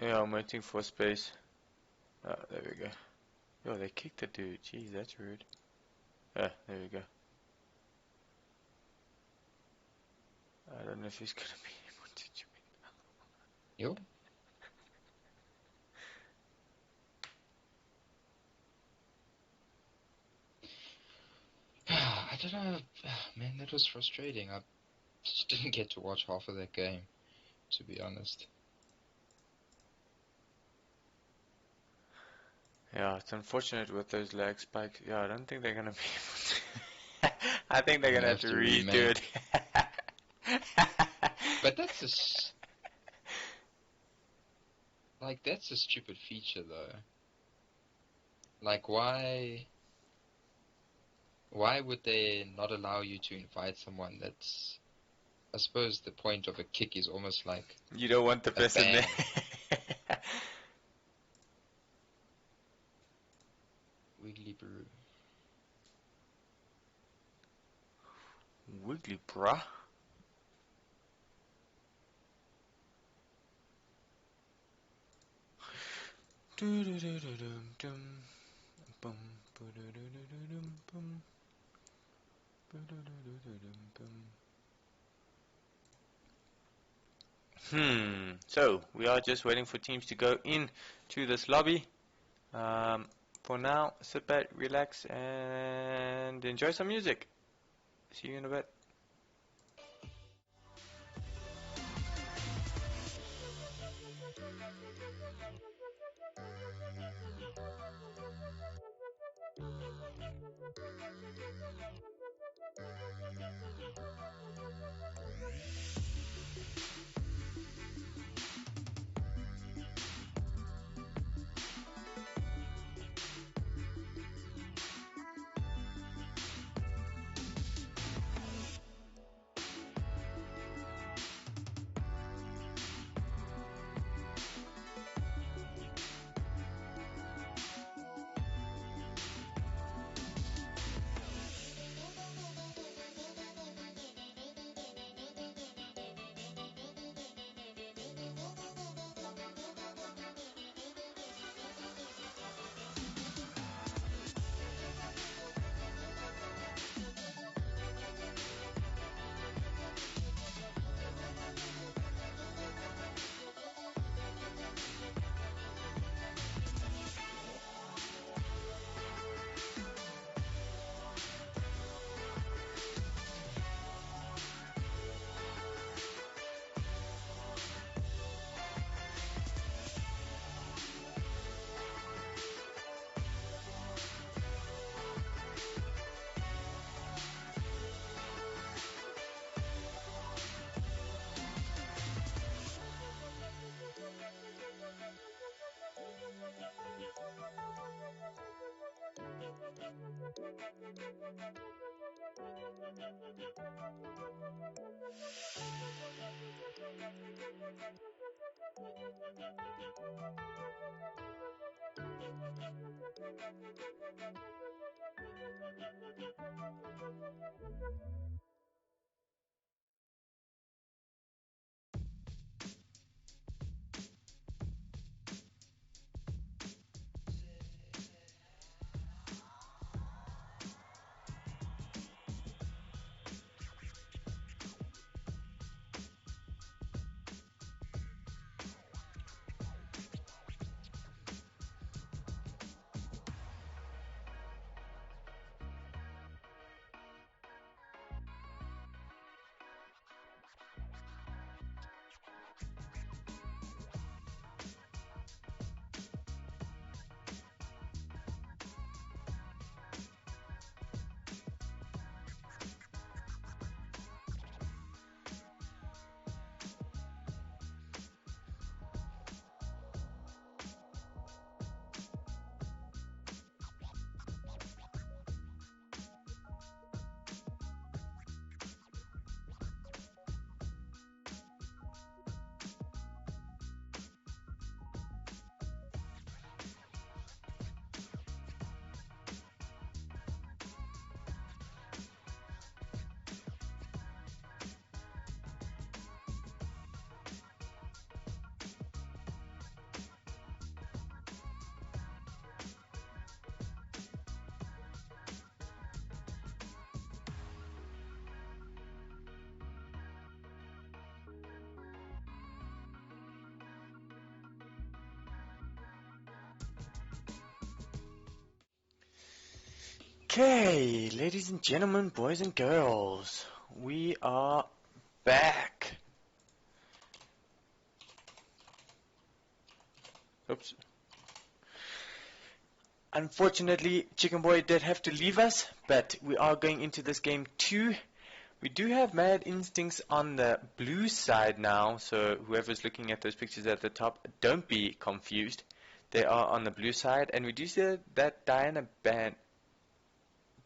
Yeah, I'm waiting for space. Oh, there we go. Yo, they kicked the dude. Jeez, that's rude. Ah, there we go. I don't know if he's gonna be able to join. Yo. I don't know, man, that was frustrating. I just didn't get to watch half of that game, to be honest. Yeah, it's unfortunate with those lag spikes. Yeah, I don't think they're gonna be able to. I think they're gonna have to redo it. But that's that's a stupid feature, though. Like, why would they not allow you to invite someone that's... I suppose the point of a kick is almost like You don't want the a person ban. there. Wiggly brew. Wiggly bruh. So we are just waiting for teams to go in to this lobby. For now, sit back, relax, and enjoy some music. See you in a bit. Okay, ladies and gentlemen, boys and girls, we are back. Oops. Unfortunately, Chicken Boy did have to leave us, but we are going into this game too. We do have MaD Instinx on the blue side now, so whoever's looking at those pictures at the top, don't be confused. They are on the blue side, and we do see that Diana ban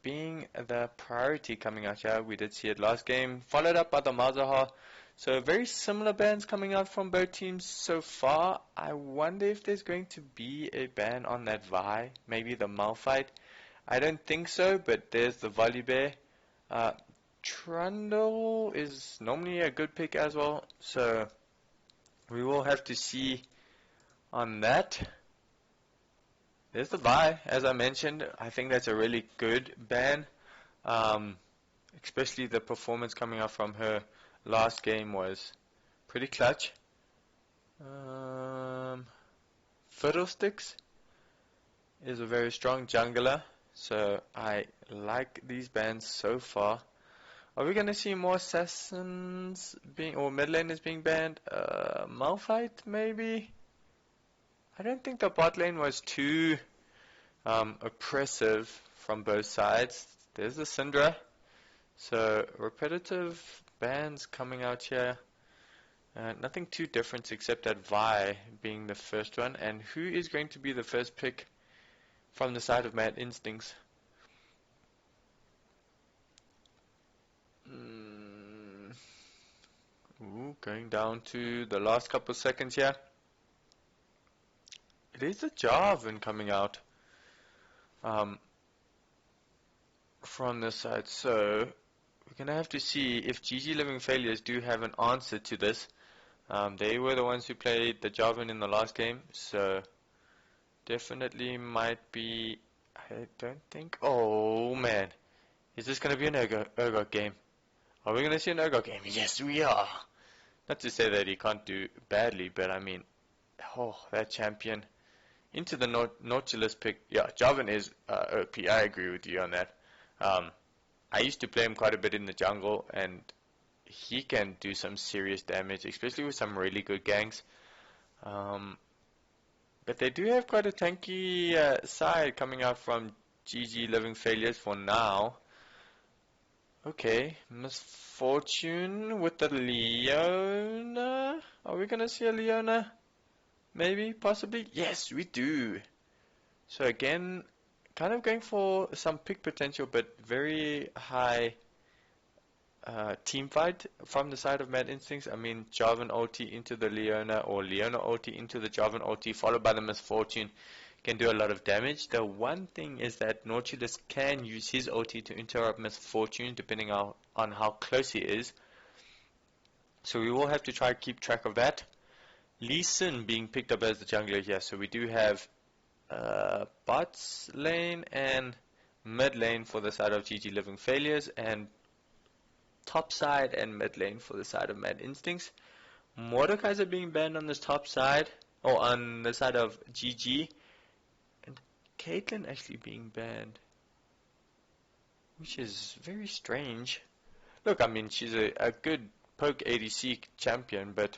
being the priority coming out here. We did see it last game, followed up by the Malzahar. So very similar bans coming out from both teams so far. I wonder if there's going to be a ban on that Vi, maybe the Malphite. I don't think so, but there's the Volibear. Trundle is normally a good pick as well, so we will have to see on that. There's the Vi, as I mentioned. I think that's a really good ban. Especially the performance coming out from her last game was pretty clutch. Fiddlesticks is a very strong jungler, so I like these bans so far. Are we going to see more assassins being, or mid laners being banned? Malphite maybe? I don't think the bot lane was too oppressive from both sides. There's the Syndra. So repetitive bans coming out here. Nothing too different except that Vi being the first one. And who is going to be the first pick from the side of MaD Instinx? Ooh, going down to the last couple seconds here. It is a Jarvan coming out from this side. So we're going to have to see if GGLiving failures do have an answer to this. They were the ones who played the Jarvan in the last game, so definitely might be. I don't think. Oh man, is this going to be an Urgot game? Are we going to see an Urgot game? Yes, we are. Not to say that he can't do badly, but I mean, oh, that champion into the Nautilus pick. Yeah, Jarvan is OP. I agree with you on that. I used to play him quite a bit in the jungle, and he can do some serious damage, especially with some really good ganks. But they do have quite a tanky side coming out from GGLiving failures for now. Okay, Misfortune with the Leona. Are we going to see a Leona? Maybe, possibly? Yes, we do. So again, kind of going for some pick potential, but very high team fight from the side of MaD Instinx. I mean, Jarvan ulti into the Leona, or Leona ulti into the Jarvan ulti, followed by the Misfortune, can do a lot of damage. The one thing is that Nautilus can use his ulti to interrupt Misfortune, depending on how close he is. So we will have to try to keep track of that. Lee Sin being picked up as the jungler here. So we do have bots lane and mid lane for the side of GGLiving failures, and top side and mid lane for the side of MaD Instinx. Mordekaiser being banned on this top side, or on the side of GG, and Caitlyn actually being banned, which is very strange. Look, I mean, she's a good poke ADC champion, but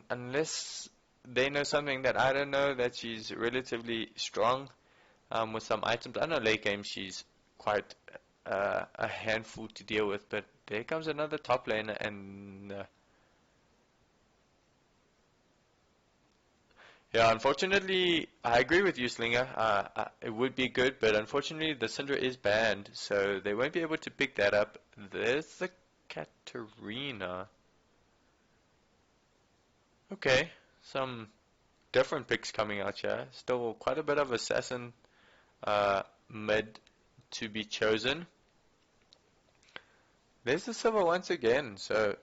unless they know something that I don't know, that she's relatively strong with some items. I know late game she's quite a handful to deal with, but there comes another top laner, and yeah, unfortunately, I agree with you, Slinger. It would be good, but unfortunately, the Syndra is banned, so they won't be able to pick that up. There's the Katarina. Okay, some different picks coming out here. Still quite a bit of assassin mid to be chosen. There's the Sivir once again, so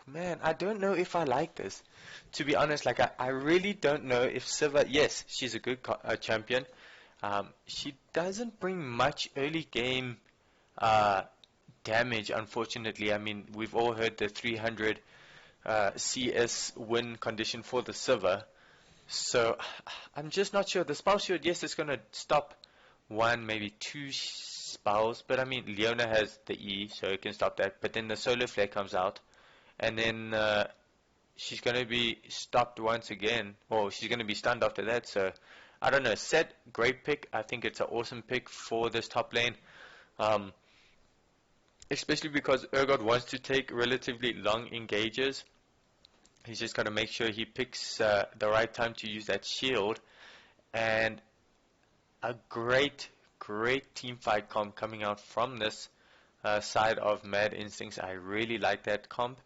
man, I don't know if I like this. To be honest, like I really don't know if Sivir, yes, she's a good champion. She doesn't bring much early game damage, unfortunately. I mean, we've all heard the 300 CS win condition for the Sivir. So I'm just not sure. The spell shield, yes, it's gonna stop one, maybe two spells, but I mean Leona has the E, so it can stop that. But then the solar flare comes out, and then she's gonna be stopped once again, or she's gonna be stunned after that. So I don't know. Sett, great pick. I think it's an awesome pick for this top lane. Especially because Urgot wants to take relatively long engages. He's just got to make sure he picks the right time to use that shield. And a great team fight comp coming out from this side of MaD Instinx. I really like that comp.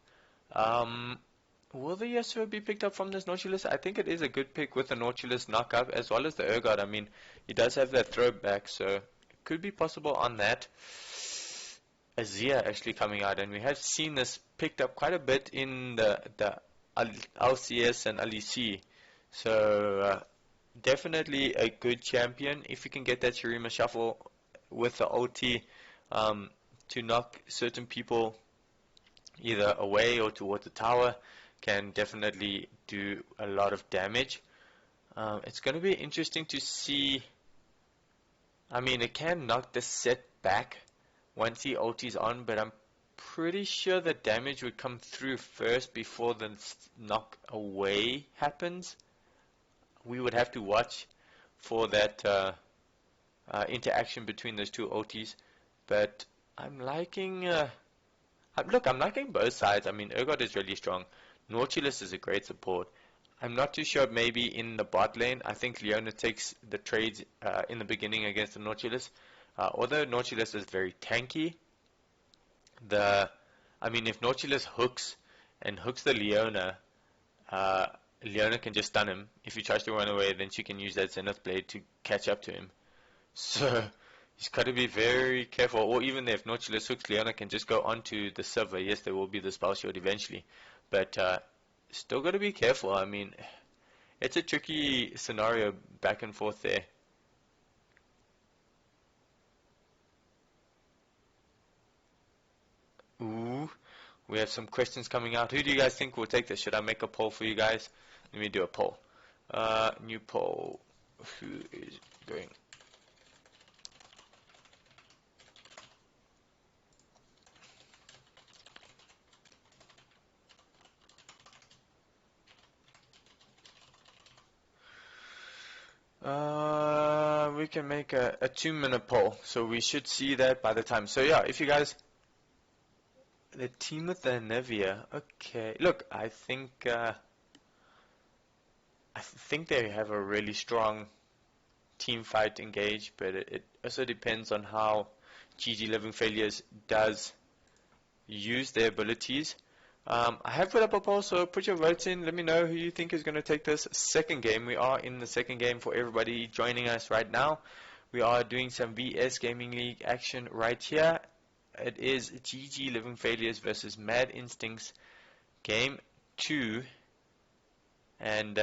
Will the Yasuo be picked up from this Nautilus? I think it is a good pick with the Nautilus knockup as well as the Urgot. I mean, he does have that throwback, so it could be possible on that. Azir actually coming out, and we have seen this picked up quite a bit in the LCS and LEC. So definitely a good champion if you can get that Shurima shuffle with the ulti to knock certain people either away or towards the tower, can definitely do a lot of damage. It's going to be interesting to see. I mean, it can knock the Sett back once he ulti's on, but I'm pretty sure the damage would come through first before the knock away happens. We would have to watch for that interaction between those two ultis, but I'm liking I'm liking both sides. I mean, Urgot is really strong. Nautilus is a great support. I'm not too sure maybe in the bot lane. I think Leona takes the trades in the beginning against the Nautilus. Although Nautilus is very tanky, I mean, if Nautilus hooks the Leona, Leona can just stun him. If he tries to run away, then she can use that Zenith Blade to catch up to him. So he's got to be very careful. Or even if Nautilus hooks, Leona can just go onto the server. Yes, there will be the spell shield eventually, but still got to be careful. I mean, it's a tricky scenario back and forth there. Ooh, we have some questions coming out. Who do you guys think will take this? Should I make a poll for you guys? Let me do a poll. New poll. Who is going? We can make a 2-minute poll, so we should see that by the time. So yeah, if you guys, the team with the Anivia, okay. Look, I think they have a really strong team fight engaged, but it also depends on how GGLiving Failures does use their abilities. I have put up a poll, so put your votes in. Let me know who you think is going to take this second game. We are in the second game for everybody joining us right now. We are doing some VS Gaming League action right here. It is GGLiving Failures versus MaD Instinx game 2. And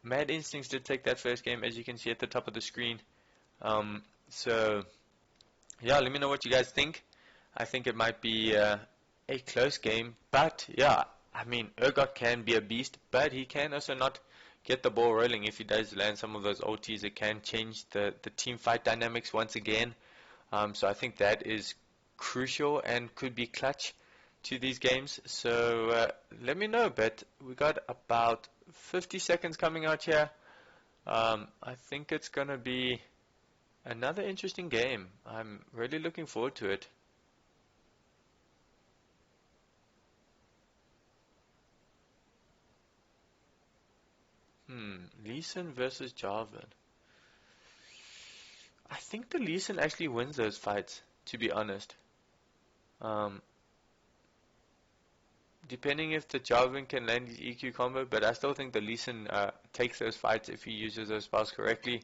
MaD Instinx did take that first game, as you can see at the top of the screen. So, yeah, let me know what you guys think. I think it might be a close game, but yeah, I mean, Urgot can be a beast, but he can also not get the ball rolling. If he does land some of those OTs, it can change the team fight dynamics once again. So I think that is crucial and could be clutch to these games. So let me know, but we got about 50 seconds coming out here. I think it's going to be another interesting game. I'm really looking forward to it. Lee Sin versus Jarvan. I think the Lee Sin actually wins those fights, to be honest. Depending if the Jarvan can land his EQ combo, but I still think the Lee Sin takes those fights if he uses those spells correctly.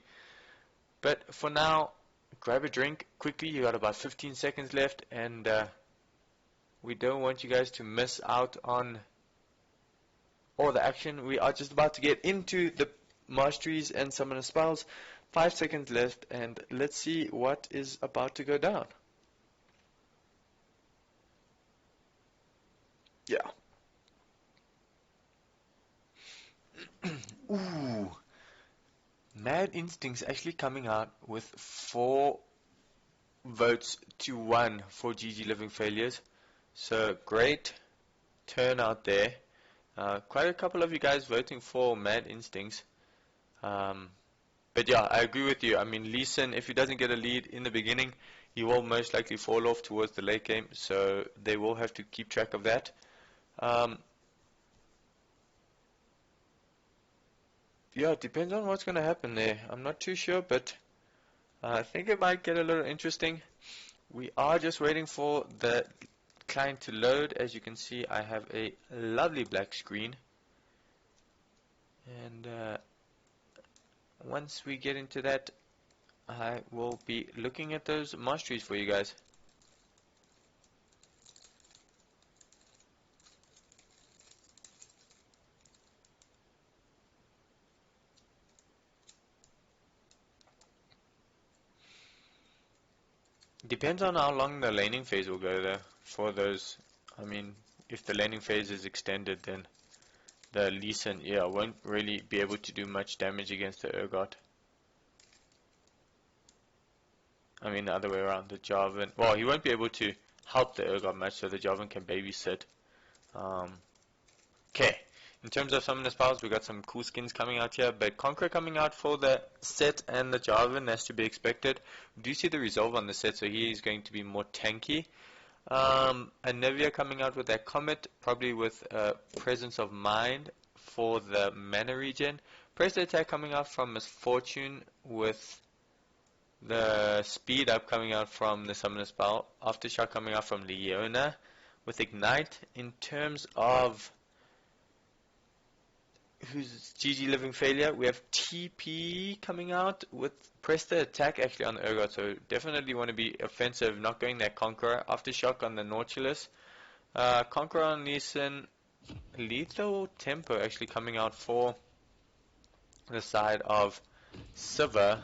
But for now, grab a drink quickly. You got about 15 seconds left, and we don't want you guys to miss out on all the action. We are just about to get into the masteries and summoner spells. 5 seconds left, and let's see what is about to go down. Yeah. Ooh. MaD Instinx actually coming out with 4 votes to 1 for GGLiving failures. So great turnout there. Quite a couple of you guys voting for MaD Instinx. But yeah, I agree with you. I mean, Lee Sin, if he doesn't get a lead in the beginning, he will most likely fall off towards the late game. So they will have to keep track of that. Yeah, it depends on what's going to happen there. I'm not too sure, but I think it might get a little interesting. We are just waiting for the client to load. As you can see, I have a lovely black screen. And once we get into that, I will be looking at those masteries for you guys. Depends on how long the laning phase will go there for those. I mean, if the laning phase is extended, then the Lee Sin, yeah, won't really be able to do much damage against the Urgot. I mean, the other way around, the Jarvan. Well, he won't be able to help the Urgot much, so the Jarvan can babysit. Okay, in terms of summoner spells, we got some cool skins coming out here, but Conqueror coming out for the Sett and the Jarvan, as to be expected. We do see the resolve on the Sett, so he is going to be more tanky. Anivia coming out with that Comet, probably with Presence of Mind for the mana regen. Press attack coming out from Misfortune with the speed up coming out from the summoner spell. Aftershock coming out from Leona with Ignite. In terms of who's GGLiving failure, we have TP coming out with press the attack actually on the Urgot, so definitely want to be offensive, not going that Conqueror. Aftershock on the Nautilus. Conqueror on Lee Sin. Lethal Tempo actually coming out for the side of Sivir.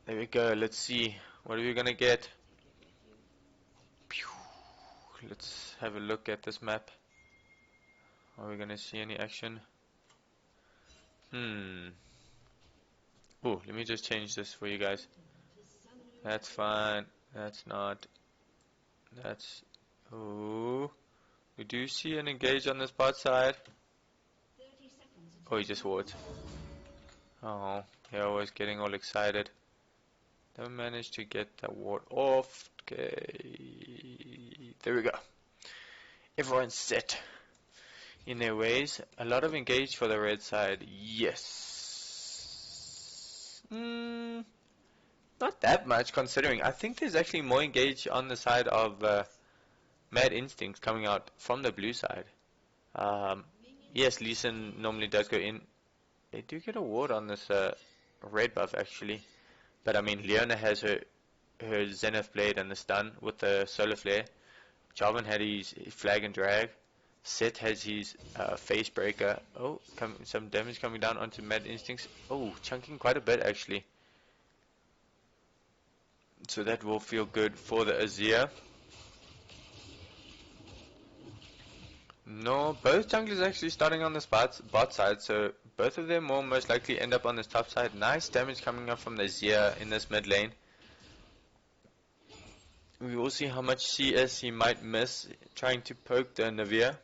There we go, let's see, what are we gonna get? Let's have a look at this map. Are we gonna see any action? Oh, let me just change this for you guys. That's fine, that's not, that's, oh, we do see an engage on this bot side. Oh, he just wards. Oh, yeah, I was getting all excited. Don't manage to get that ward off. Okay, there we go. Everyone's set in their ways. A lot of engage for the red side. Yes. Not that much considering. I think there's actually more engage on the side of MaD Instinx coming out from the blue side. Yes, Lee Sin normally does go in. They do get a ward on this red buff actually. But I mean, Leona has her Zenith Blade and the stun with the Solar Flare. Jarvan had his flag and drag. Sett has his face breaker. Oh, some damage coming down onto MaD Instinx. Oh, chunking quite a bit actually. So that will feel good for the Azir. No, both junglers actually starting on this bot side, so both of them will most likely end up on this top side. Nice damage coming up from the Azir in this mid lane. We will see how much CS he might miss trying to poke the Anivia.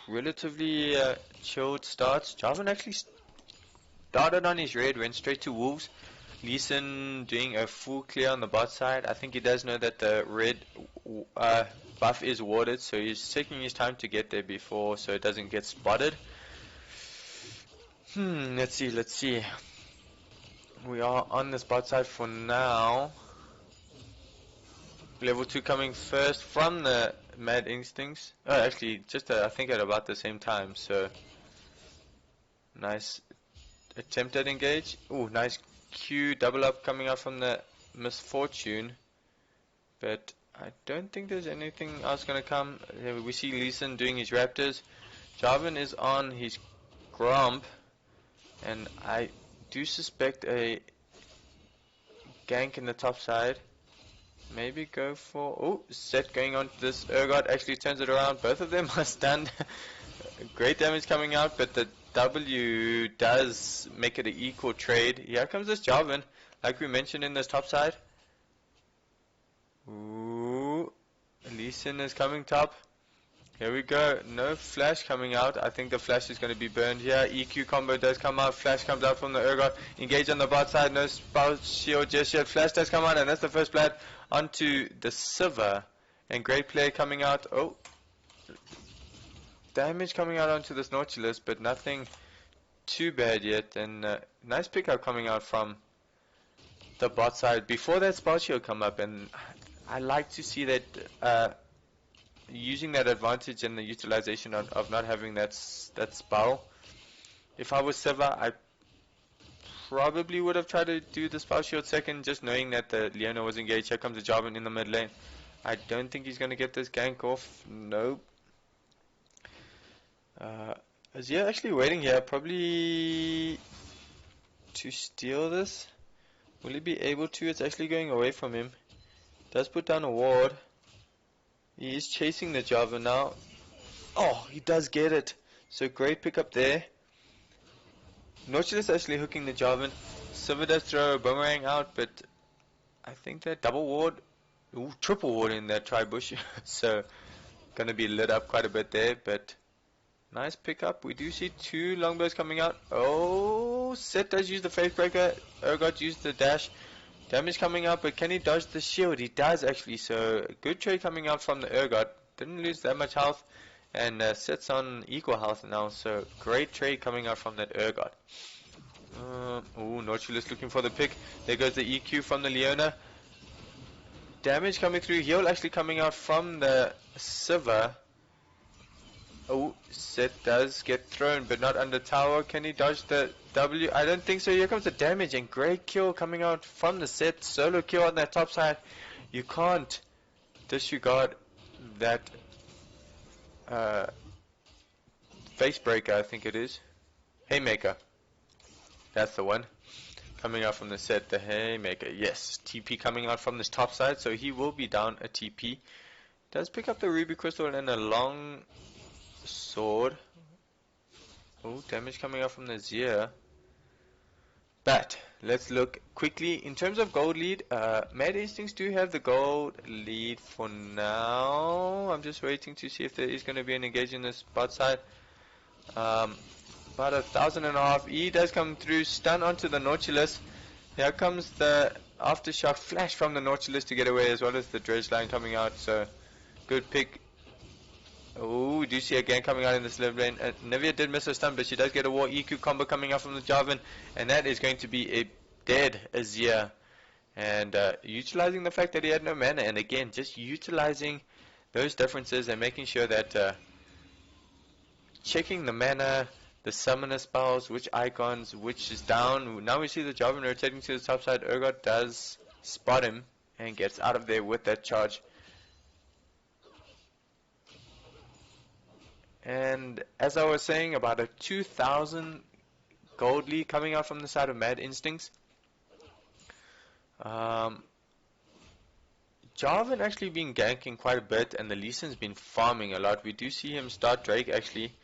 Relatively chilled starts. Jarvan actually started on his red, went straight to Wolves. Lee Sin doing a full clear on the bot side. I think he does know that the red buff is warded, so he's taking his time to get there before so it doesn't get spotted. Let's see. We are on this bot side for now. Level 2 coming first from the MaD Instinx. Oh, actually, just I think at about the same time, so nice attempt at engage. Ooh, nice Q double up coming out from the Misfortune, but I don't think there's anything else gonna come. We see Lee Sin doing his Raptors. Jarvan is on his Gromp, and I do suspect a gank in the top side. Maybe go for... Oh, Sett going on to this. Urgot actually turns it around. Both of them are stunned. Great damage coming out, but the W does make it an equal trade. Here comes this Jarvan, like we mentioned in this top side. Ooh, Lee Sin is coming top. Here we go. No flash coming out. I think the flash is going to be burned here. EQ combo does come out. Flash comes out from the Urgot. Engage on the bot side. No spout shield just yet. Flash does come out, and that's the first blood onto the Sivir. And great play coming out. Oh, damage coming out onto this Nautilus, but nothing too bad yet. And nice pickup coming out from the bot side before that spout shield come up. And I like to see that. Using that advantage and the utilization of not having that spell. If I was Sivir, I probably would have tried to do the spell shield second, just knowing that the Leona was engaged. Here comes the Jarvan in the mid lane. I don't think he's going to get this gank off. Nope. Azir actually waiting here, probably to steal this. Will he be able to? It's actually going away from him. Does put down a ward. He is chasing the Jarvan now. Oh, he does get it. So great pickup there. Nautilus actually hooking the Jarvan. Sivir does throw a boomerang out, but I think that double ward, ooh, triple ward in that tri-bush. So gonna be lit up quite a bit there, but nice pickup. We do see two longbows coming out. Oh, Sett does use the face breaker. Urgot used the dash. Damage coming out, but can he dodge the shield? He does actually, so good trade coming out from the Urgot. Didn't lose that much health, and Sett's on equal health now, so great trade coming out from that Urgot. Oh, Nautilus looking for the pick. There goes the EQ from the Leona. Damage coming through, heal actually coming out from the Sivir. Oh, Sett does get thrown, but not under tower. Can he dodge the W? I don't think so. Here comes the damage, and great kill coming out from the Sett. Solo kill on that top side. You can't disregard that face breaker, I think it is. Haymaker. That's the one. Coming out from the Sett, the Haymaker. Yes, TP coming out from this top side, so he will be down a TP. Does pick up the Ruby Crystal and a long sword. Oh, damage coming out from the Azir. But let's look quickly in terms of gold lead. MaD Instinx do have the gold lead for now. I'm just waiting to see if there is going to be an engage in this bot side. About 1,500. E does come through, stun onto the Nautilus. Here comes the aftershock flash from the Nautilus to get away, as well as the dredge line coming out. So good pick. Oh, we do see a gank coming out in the slip lane. Anivia did miss a stun, but she does get a war EQ combo coming out from the Jarvan, and that is going to be a dead Azir. And utilizing the fact that he had no mana, and again, just utilizing those differences and making sure that checking the mana, the summoner spells, which icons, which is down. Now we see the Jarvan rotating to the top side. Urgot does spot him and gets out of there with that charge. And as I was saying, about a 2,000 gold lead coming out from the side of MaD Instinx. Jarvan actually been ganking quite a bit, and the Lee Sin's been farming a lot. We do see him start Drake actually.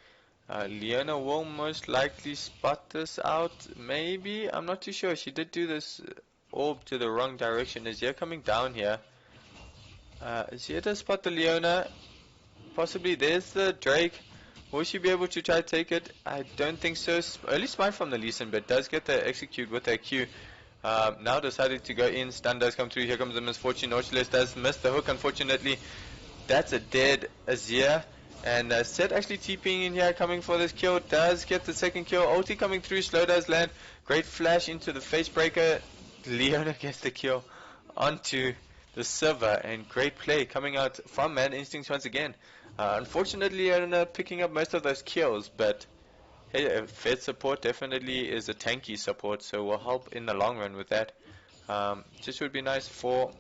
Leona will most likely spot this out, maybe. I'm not too sure. She did do this orb to the wrong direction. Azir coming down here. Azir does spot the Leona. Possibly there's the Drake. Will she be able to try to take it? I don't think so. Early smite from the Lee Sin, but does get the execute with that Q. Now decided to go in. Stun does come through. Here comes the misfortune. Nautilus does miss the hook, unfortunately. That's a dead Azir. And Sett actually TPing in here, coming for this kill. Does get the second kill. Ulti coming through. Slow does land. Great flash into the face breaker. Leona gets the kill onto the Sivir, and great play coming out from MaD Instinx once again. Unfortunately, Leona picking up most of those kills, but hey, Fed support definitely is a tanky support, so will help in the long run with that. Just would be nice for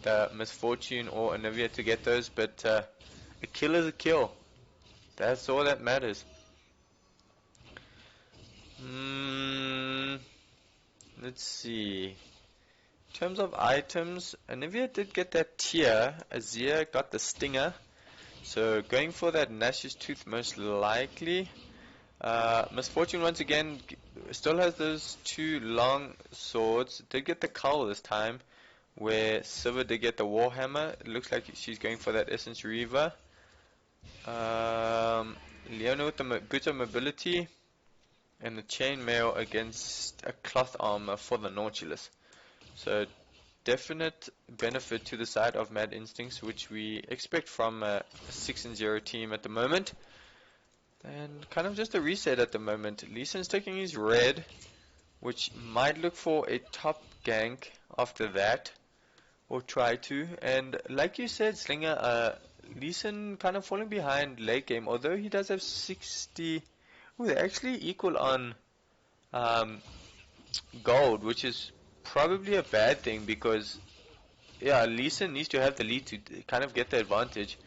the misfortune or Anivia to get those, but a kill is a kill. That's all that matters. Let's see. In terms of items, Anivia did get that tier. Azir got the stinger. So going for that Nash's Tooth most likely. Misfortune once again still has those two long swords. Did get the cowl this time, where Sivir did get the Warhammer. It looks like she's going for that Essence Reaver. Leona with the boots of mobility, and the chainmail against a cloth armor for the Nautilus. So definite benefit to the side of MaD Instinx, which we expect from a 6-0 team at the moment. And kind of just a reset at the moment. Lee Sin's taking his red, which might look for a top gank after that, or try to. And like you said, Slinger, Lee Sin kind of falling behind late game, although he does have 60. Oh, they're actually equal on gold, which is probably a bad thing because, yeah, Lee Sin needs to have the lead to kind of get the advantage.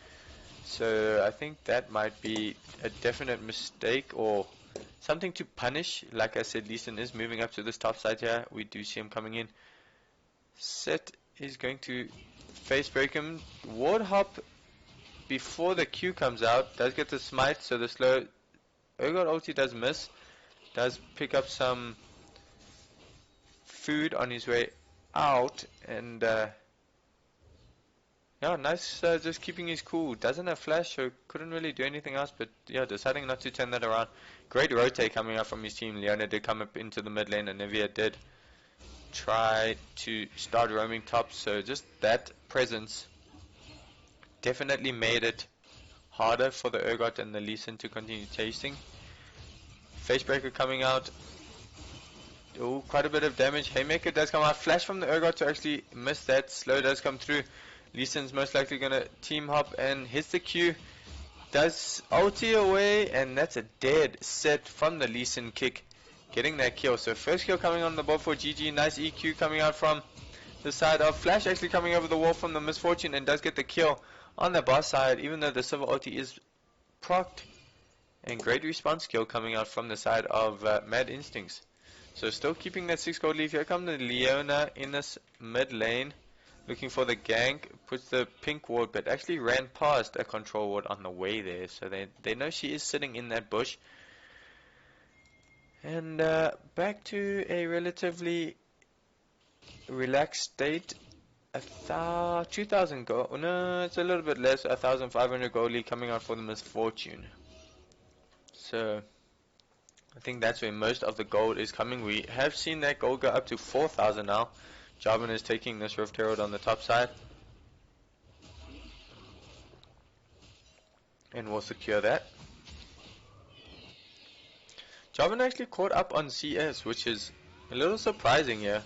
So I think that might be a definite mistake or something to punish. Like I said, Lee Sin is moving up to this top side here. We do see him coming in. Sett is going to face break him. Ward hop before the Q comes out. Does get the smite, so the slow Urgot ulti does miss. Does pick up some food on his way out, and yeah, nice, just keeping his cool. Doesn't have flash, so couldn't really do anything else, but yeah, deciding not to turn that around. Great rotate coming up from his team. Leona did come up into the mid lane, and Anivia did try to start roaming top, so just that presence definitely made it harder for the Urgot and the Lee Sin to continue chasing. Facebreaker coming out. Oh, quite a bit of damage. Haymaker does come out. Flash from the Urgot to actually miss that. Slow does come through. Lee Sin's most likely going to team hop and hits the Q. Does ulti away, and that's a dead Sett from the Lee Sin kick. Getting that kill. So first kill coming on the board for GG. Nice EQ coming out from the side of Flash, actually coming over the wall from the Misfortune, and does get the kill on the boss side, even though the Silver ulti is procced. And great response kill coming out from the side of MaD Instinx. So still keeping that 6 gold lead. Here comes the Leona in this mid lane, looking for the gank. Puts the pink ward, but actually ran past a control ward on the way there. So they know she is sitting in that bush. And back to a relatively relaxed state. 2,000 gold. No, it's a little bit less. 1,500 gold lead coming out for the Misfortune. So I think that's where most of the gold is coming. We have seen that gold go up to 4,000 now. Jarvan is taking this Rift Herald on the top side, and we'll secure that. Jarvan actually caught up on CS, which is a little surprising here.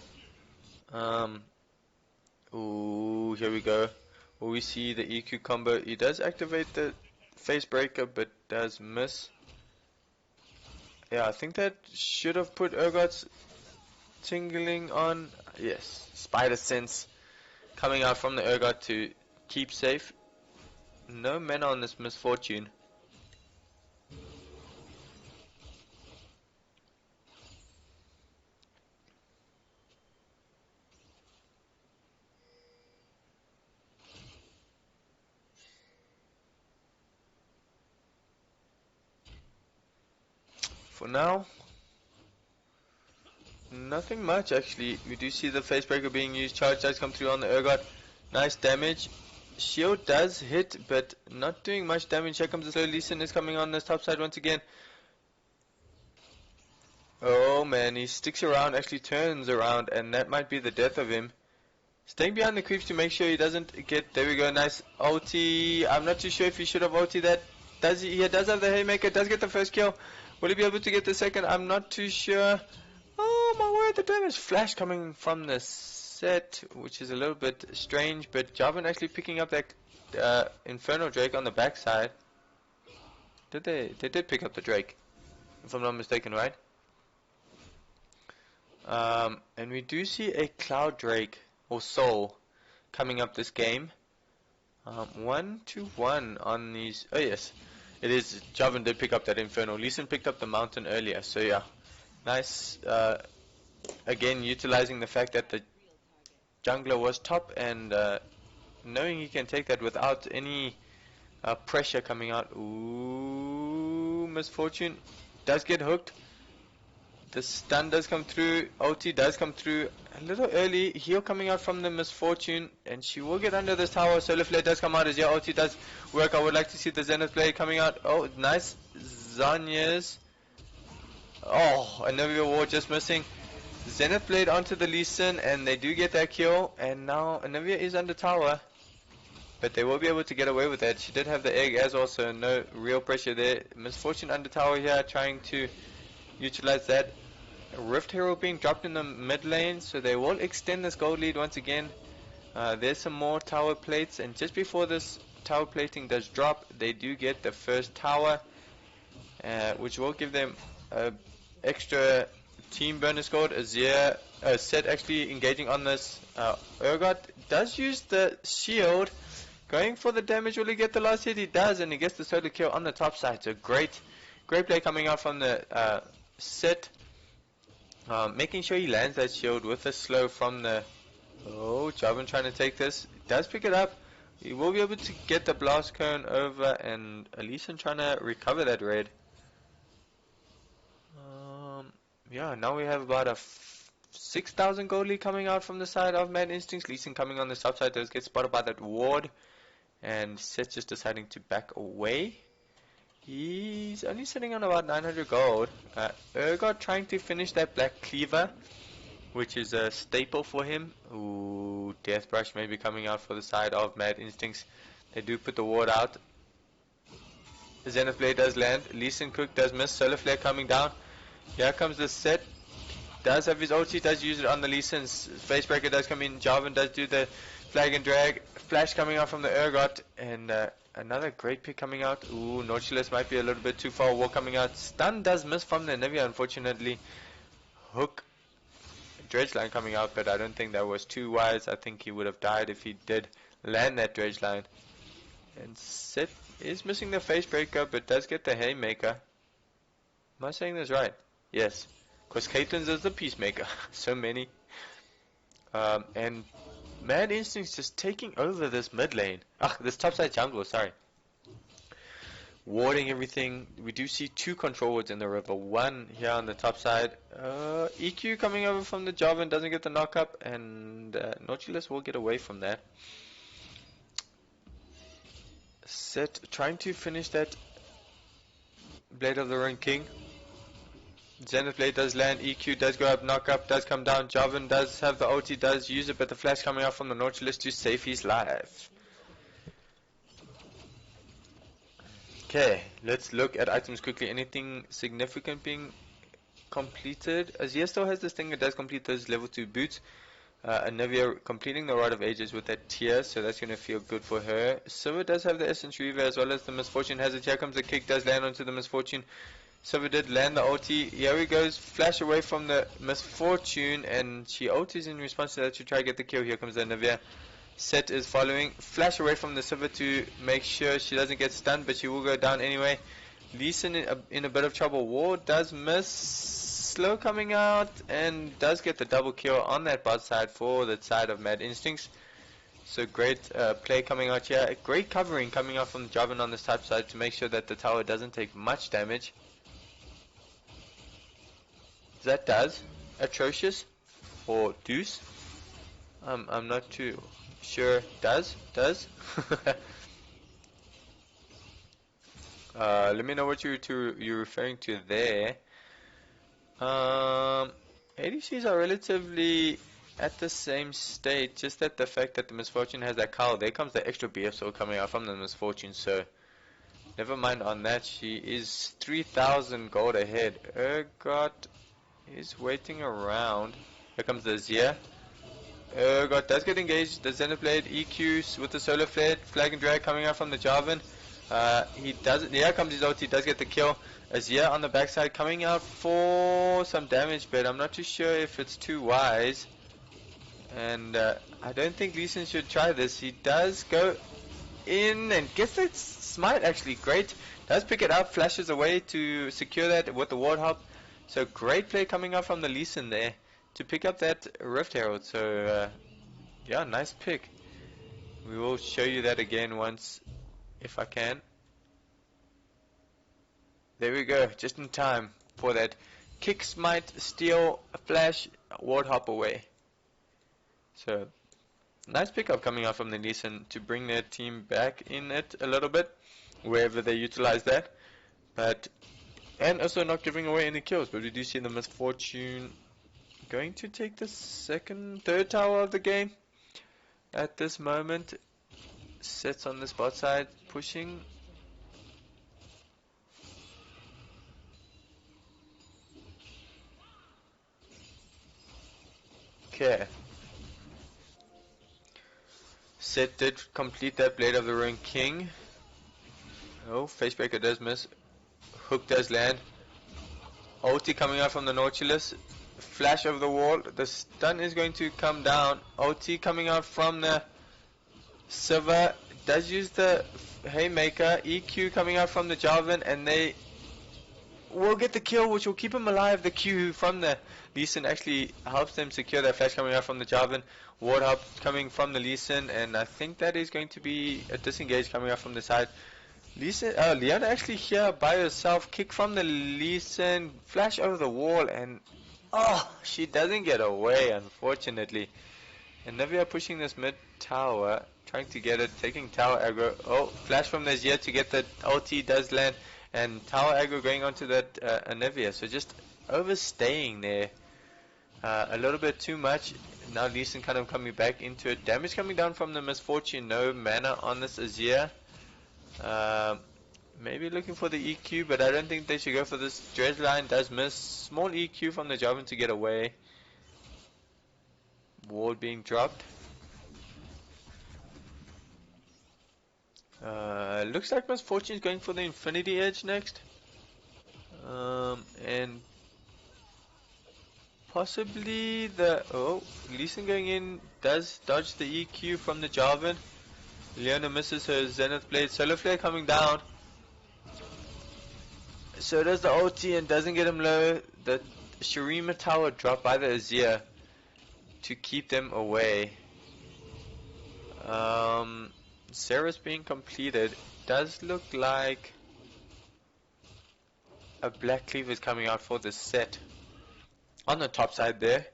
Ooh, here we go. Will we see the EQ combo? He does activate the face breaker, but does miss. Yeah, I think that should have put Urgot's tingling on. Yes, Spider Sense coming out from the Urgot to keep safe. No mana on this Misfortune. For now, nothing much actually. We do see the facebreaker being used. Charge does come through on the Urgot. Nice damage. Shield does hit, but not doing much damage. Here comes the slow. Lee Sin is coming on this top side once again. Oh man, he sticks around, actually turns around, and that might be the death of him. Staying behind the creeps to make sure he doesn't get. There we go. Nice ulti. I'm not too sure if he should have ulti that. Does he? He does have the Haymaker. Does get the first kill. Will he be able to get the second? I'm not too sure. Oh my word, the damage flash coming from the Sett, which is a little bit strange, but Jarvan actually picking up that Inferno Drake on the backside. Did they? They did pick up the Drake, if I'm not mistaken, right? And we do see a Cloud Drake, or Soul, coming up this game. 1-1 on these. Oh yes, it is. Jarvan did pick up that Inferno. Lee Sin picked up the Mountain earlier, so yeah, nice. Again, utilizing the fact that the jungler was top, and knowing he can take that without any pressure coming out. Ooh, Misfortune does get hooked. The stun does come through. Ulti does come through a little early. Heal coming out from the Misfortune, and she will get under this tower. Solar Flare does come out as your ulti does work. I would like to see the Zenith Blade coming out. Oh, nice. Zanya's. Oh, Anivia War just missing. Zenith Blade onto the Lee Sin, and they do get that kill. And now Anivia is under tower, but they will be able to get away with that. She did have the egg as well, so no real pressure there. Misfortune under tower here, trying to utilize that. Rift Hero being dropped in the mid lane, so they will extend this gold lead once again. There's some more tower plates, and just before this tower plating does drop, they do get the first tower, which will give them extra team bonus gold. Azir, Sett actually engaging on this. Urgot does use the shield, going for the damage. Will he get the last hit? He does, and he gets the solo kill on the top side. So great play coming out from the Sett. Making sure he lands that shield with a slow from the... Oh, Jarvan trying to take this. Does pick it up. He will be able to get the blast cone over, and Elysian trying to recover that raid. Yeah, now we have about a 6,000 gold lead coming out from the side of MaD Instinx. Elysian coming on the top side does get spotted by that ward, and Sett just deciding to back away. He's only sitting on about 900 gold. Urgot trying to finish that Black Cleaver, which is a staple for him. Ooh, Death Brush maybe coming out for the side of MaD Instinx. They do put the ward out. The Zenith Blade does land. Lee Sin Cook does miss. Solar Flare coming down. Here comes the Sett. Does have his ulti, does use it on the Lee Sin's. Facebreaker does come in. Jarvan does do the flag and drag. Flash coming out from the Urgot, and another great pick coming out. Ooh, Nautilus might be a little bit too far. Wall coming out. Stun does miss from the Anivia, unfortunately. Hook. Dredge line coming out, but I don't think that was too wise. I think he would have died if he did land that dredge line. And Sett is missing the Facebreaker, but does get the Haymaker. Am I saying this right? Yes. Because Caitlyn's is the Peacemaker. So many. And MaD Instinx just taking over this mid lane. This topside jungle, sorry. Warding everything. We do see two control wards in the river. One here on the top side. EQ coming over from the Jarvan, doesn't get the knock up, and Nautilus will get away from that. Sett trying to finish that Blade of the Ruined King. Zenith Blade does land, EQ does go up, knock up does come down. Jarvan does have the ulti, does use it, but the flash coming out from the Nautilus to save his life. Okay, let's look at items quickly. Anything significant being completed? Azir still has this thing that does complete those level 2 boots. Anivia completing the Rod of Ages with that tier, so that's going to feel good for her. Sivir does have the Essence Reaver as well as the Misfortune has it. Here comes the kick, does land onto the Misfortune. Sivir did land the ulti. Here he goes, flash away from the Misfortune, and she ultis in response to that to try to get the kill. Here comes the Anivia. Sett is following. Flash away from the Sivir to make sure she doesn't get stunned, but she will go down anyway. Lee Sin in a bit of trouble. Ward does miss. Slow coming out, and does get the double kill on that bot side for the side of MaD Instinx. So great play coming out here. Great covering coming out from the Jarvan on this top side to make sure that the tower doesn't take much damage. That does. Atrocious. Or Deuce. I'm not too sure. Does. Let me know what you're referring to there. ADCs are relatively at the same state, just that the fact that the Misfortune has that cowl. There comes the extra BFSO coming out from the Misfortune, so never mind on that. She is 3,000 gold ahead. Urgot is waiting around. Here comes the Azir. Urgot does get engaged. The Zenith Blade EQs with the Solar Flare. Flag and drag coming out from the Jarvan. He does it. Here comes his ulti. He does get the kill. Azir on the backside coming out for some damage, but I'm not too sure if it's too wise. And I don't think Lee Sin should try this. He does go in and gets that smite, actually great. Does pick it up, flashes away to secure that with the ward hop. So great play coming out from the Lee Sin there to pick up that Rift Herald. So yeah, nice pick. We will show you that again once, if I can. There we go, just in time for that kick, smite, steal, flash, ward hop away. So, nice pickup coming out from the Lee Sin to bring their team back in it a little bit, wherever they utilize that. And also not giving away any kills, but we do see the Misfortune going to take the third tower of the game at this moment. Sett's on the spot side, pushing. Okay. Sett did complete that Blade of the Ruined King. Oh, Facebreaker does miss. Hook does land. Ulti coming out from the Nautilus. Flash over the wall. The stun is going to come down. Ulti coming out from the Sivir. Does use the Haymaker. EQ coming out from the Jarvan. And they will get the kill, which will keep him alive. The Q from the Lee Sin actually helps them secure that flash coming out from the Jarvan. Ward up coming from the Lee Sin. And I think that is going to be a disengage coming out from the side. Leona actually here by herself, kick from the Lee Sin, flash over the wall, and oh, she doesn't get away, unfortunately. Anivia pushing this mid tower, trying to get it, taking tower aggro. Oh, flash from the Azir to get the ulti, does land, and tower aggro going onto that Anivia. So just overstaying there a little bit too much. Now Lee Sin kind of coming back into it. Damage coming down from the Misfortune, no mana on this Azir. Maybe looking for the EQ, but I don't think they should go for this. Dredge line does miss. Small EQ from the Jarvan to get away. Ward being dropped. Looks like Misfortune is going for the Infinity Edge next. And possibly the... Oh, Lee Sin going in does dodge the EQ from the Jarvan. Leona misses her Zenith Blade. Solar Flare coming down. So does the ulti and doesn't get him low. The Shurima tower dropped by the Azir to keep them away. Sarah's being completed. Does look like a Black Cleaver is coming out for the Sett on the top side there.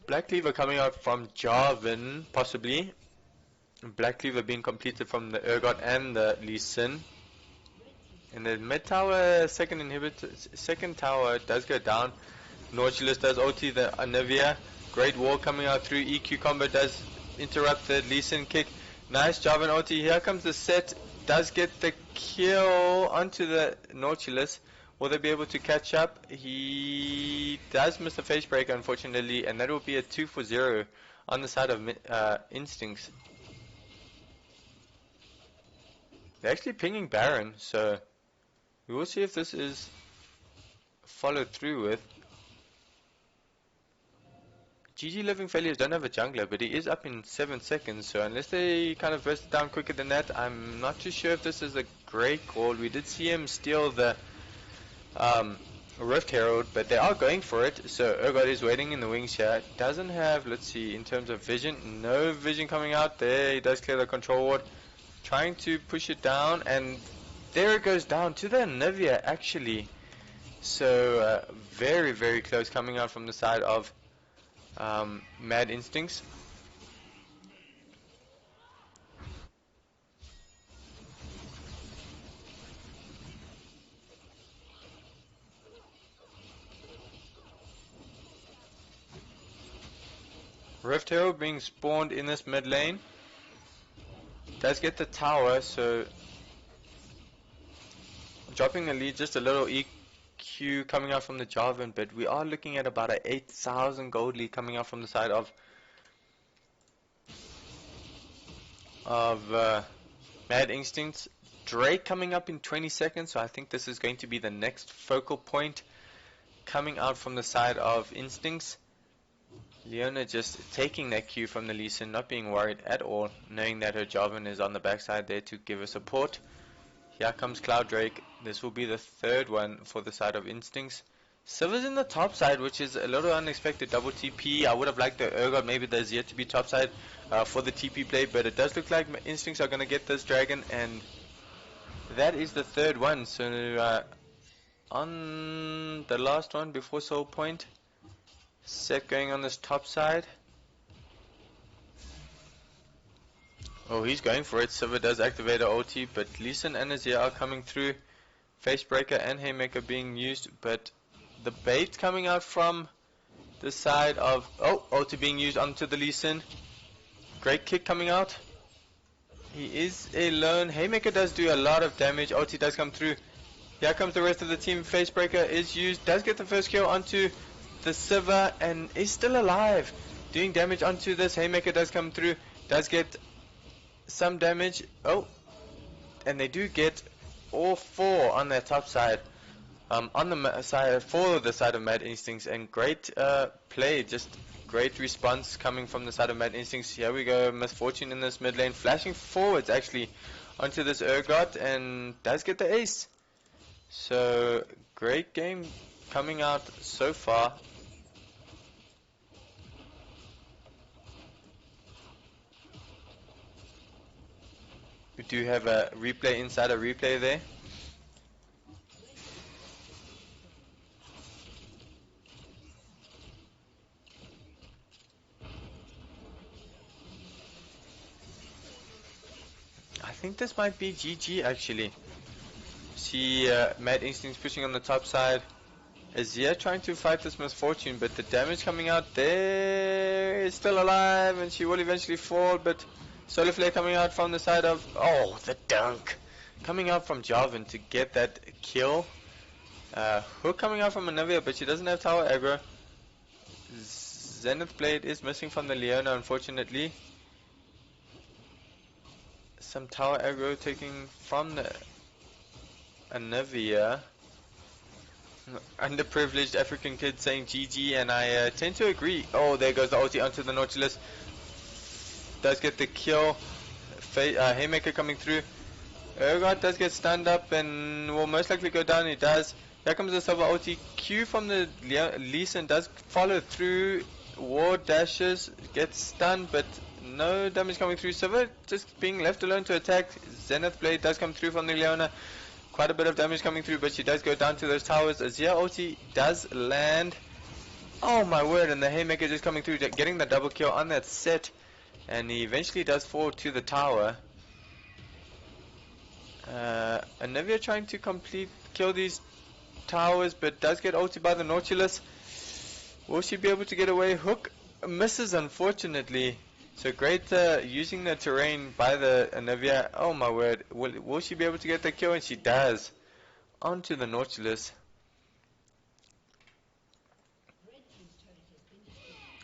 Black Cleaver coming out from Jarvan, possibly. Black Cleaver being completed from the Urgot and the Lee Sin. And the mid tower, second tower does go down. Nautilus does ulti the Anivia. Great wall coming out through. EQ combo does interrupt the Lee Sin kick. Nice Jarvan ulti. Here comes the Sett. Does get the kill onto the Nautilus. Will they be able to catch up? He does miss the face breaker, unfortunately, and that will be a 2-for-0 on the side of Instinx. They're actually pinging Baron, so we will see if this is followed through with. GGLiving failures don't have a jungler, but he is up in 7 seconds, so unless they kind of burst it down quicker than that, I'm not too sure if this is a great call. We did see him steal the Rift Herald, but they are going for it. So Urgot is waiting in the wings here. Doesn't have, let's see, in terms of vision, no vision coming out there. He does clear the control ward, trying to push it down, and there it goes down to the Anivia actually. So very, very close coming out from the side of MaD Instinx. Rift Herald being spawned in this mid lane. Does get the tower, so dropping the lead just a little. EQ coming out from the Jarvan, but we are looking at about a 8,000 gold lead coming out from the side of MaD Instinx. Drake coming up in 20 seconds, so I think this is going to be the next focal point coming out from the side of Instinx. Leona just taking that Q from the Lee Sin, not being worried at all, knowing that her Jarvan is on the backside there to give her support. Here comes Cloud Drake. This will be the third one for the side of Instinx. Sivir's in the top side, which is a little unexpected. Double TP. I would have liked the Urgot, maybe the Azir to be top side for the TP play, but it does look like Instinx are going to get this dragon, and that is the third one. So on the last one before Soul Point, Sett going on this top side. Oh, he's going for it. Sivir does activate a ulti, but Lee Sin and Azir are coming through. Facebreaker and Haymaker being used, but the bait coming out from the side of... Oh, ulti being used onto the Lee Sin. Great kick coming out. He is alone. Haymaker does do a lot of damage. Ulti does come through. Here comes the rest of the team. Facebreaker is used. Does get the first kill onto the Sivir and is still alive. Doing damage onto this. Haymaker does come through. Does get some damage. Oh, and they do get all four on their top side. On the side for the side of MaD Instinx, and great play, just great response coming from the side of MaD Instinx. Here we go, Misfortune in this mid lane, flashing forwards actually onto this Urgot, and does get the ace. So great game coming out so far. We do have a replay inside a replay there. I think this might be GG actually. See MaD Instinx pushing on the top side. Azir trying to fight this Misfortune, but the damage coming out there is still alive, and she will eventually fall, but Solar Flare coming out from the side of... Oh, the dunk! Coming out from Jarvan to get that kill. Hook coming out from Anivia, but she doesn't have tower aggro. Zenith Blade is missing from the Leona, unfortunately. Some tower aggro taking from the Anivia. Underprivileged African kid saying GG, and I tend to agree. Oh, there goes the ulti onto the Nautilus. Does get the kill. Haymaker coming through. Urgot does get stunned up and will most likely go down. He does. Here comes the silver ulti. Q from the Lee Sin does follow through. Ward dashes, gets stunned, but no damage coming through. Sivir just being left alone to attack. Zenith Blade does come through from the Leona. Quite a bit of damage coming through, but she does go down to those towers. Azir ulti does land. Oh my word, and the Haymaker just coming through, getting the double kill on that Sett. And he eventually does fall to the tower. Anivia trying to kill these towers, but does get ulti by the Nautilus. Will she be able to get away? Hook misses, unfortunately. So great using the terrain by the Anivia. Oh my word. Will she be able to get the kill? And she does. Onto the Nautilus.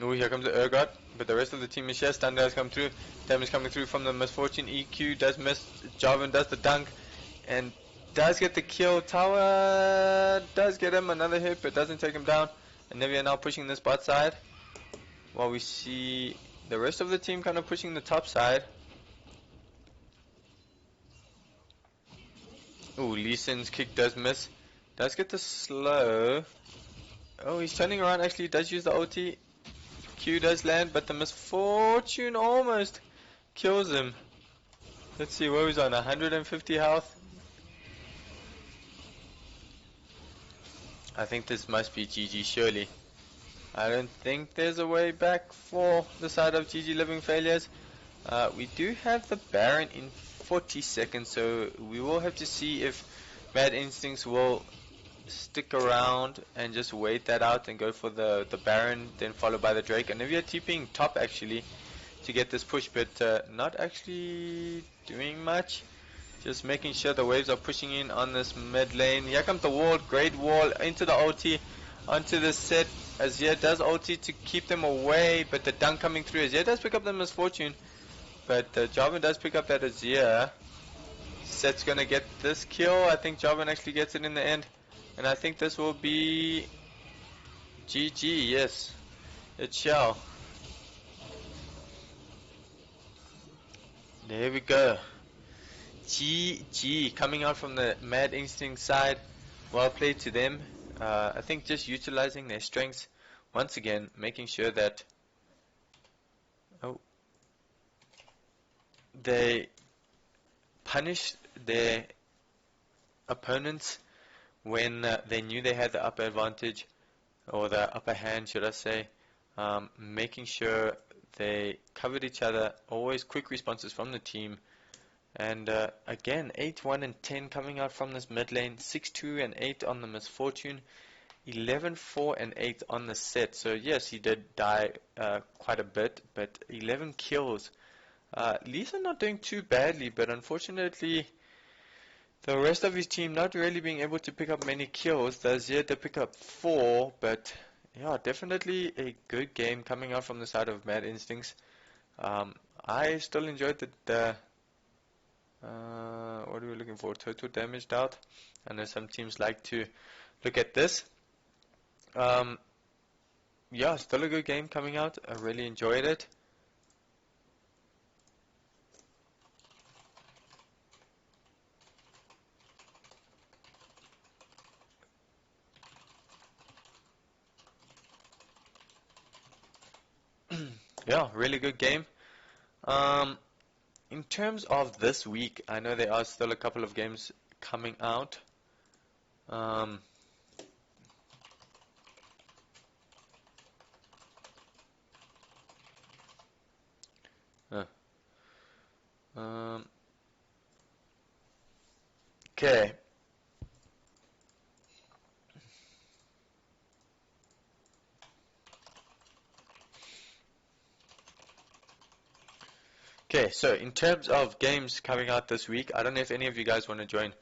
Oh, here comes the Urgot, but the rest of the team is here. Stun does come through. Damage coming through from the Misfortune. EQ does miss. Jarvan does the dunk and does get the kill. Tower does get him another hit, but doesn't take him down. Anivia now pushing this bot side, while we see the rest of the team kind of pushing the top side. Ooh, Lee Sin's kick does miss. Does get the slow. Oh, he's turning around. Actually, does use the ulti. Q does land, but the Misfortune almost kills him. Let's see, what was on 150 health. I think this must be GG surely. I don't think there's a way back for the side of GGLiving failures. We do have the Baron in 40 seconds, so we will have to see if MaD Instinx will stick around and just wait that out and go for the Baron, then followed by the Drake. Anivia TPing top actually to get this push, but not actually doing much. Just making sure the waves are pushing in on this mid lane. Here comes the wall, great wall into the ulti, onto the Sett. Azir does ulti to keep them away, but the dunk coming through. Azir does pick up the Misfortune, but Jarvan does pick up that Azir. Sett's gonna get this kill. I think Jarvan actually gets it in the end, and I think this will be GG. Yes, it shall. There we go. GG coming out from the MaD Instinx side. Well played to them. I think just utilizing their strengths once again, making sure that they punish their opponents when they knew they had the upper advantage, or the upper hand, should I say. Making sure they covered each other, always quick responses from the team. And again, 8, 1, and 10 coming out from this mid lane, 6, 2, and 8 on the Misfortune, 11, 4, and 8 on the Sett. So yes, he did die quite a bit, but 11 kills. Lisa not doing too badly, but unfortunately, the rest of his team not really being able to pick up many kills. The Azir did pick up 4, but yeah, definitely a good game coming out from the side of MaD Instinx. I still enjoyed the what are we looking for? Total damage out. I know some teams like to look at this. Yeah, still a good game coming out. I really enjoyed it. Yeah, really good game. In terms of this week, I know there are still a couple of games coming out. Okay. Okay, so in terms of games coming out this week, I don't know if any of you guys want to join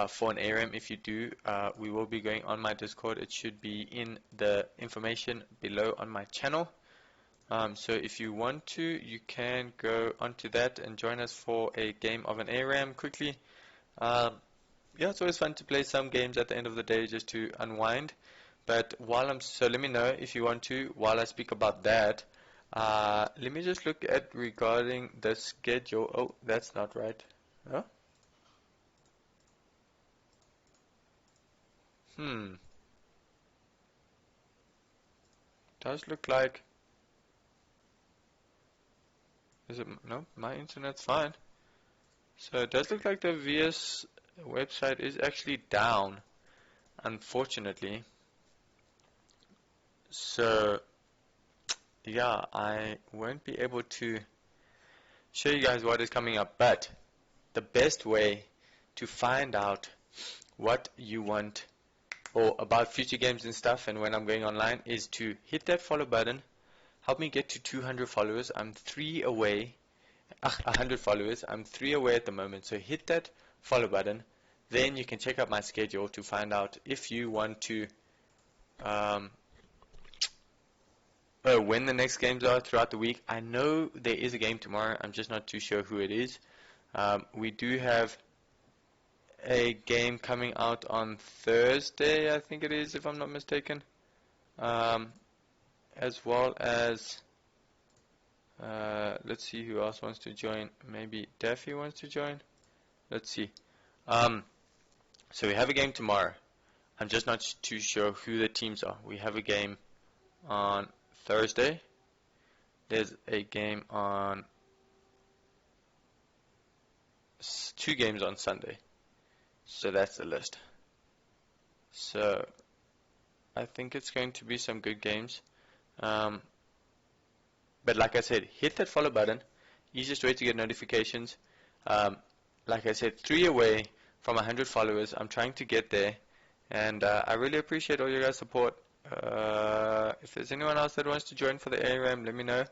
for an ARAM. If you do, we will be going on my Discord. It should be in the information below on my channel. So if you want to, you can go onto that and join us for a game of an ARAM quickly. Yeah, it's always fun to play some games at the end of the day just to unwind. But so let me know if you want to, while I speak about that. Let me just look at regarding the schedule. Oh, that's not right. Huh? Does look like. Is it? No, my internet's fine. So it does look like the VS website is actually down, unfortunately. So yeah, I won't be able to show you guys what is coming up, but the best way to find out what you want or about future games and stuff and when I'm going online is to hit that follow button. Help me get to 200 followers. I'm 3 away. 100 followers. I'm 3 away at the moment. So hit that follow button. Then you can check out my schedule to find out if you want to when the next games are throughout the week. I know there is a game tomorrow. I'm just not too sure who it is. We do have a game coming out on Thursday, I think it is, if I'm not mistaken. As well as, let's see who else wants to join. Maybe Daffy wants to join. Let's see. So we have a game tomorrow. I'm just not too sure who the teams are. We have a game on Thursday. There's a game on 2 games on Sunday. So that's the list. So I think it's going to be some good games. But like I said, hit that follow button. Easiest way to get notifications. Like I said, 3 away from 100 followers. I'm trying to get there. And I really appreciate all your guys' support. If there's anyone else that wants to join for the ARAM, let me know.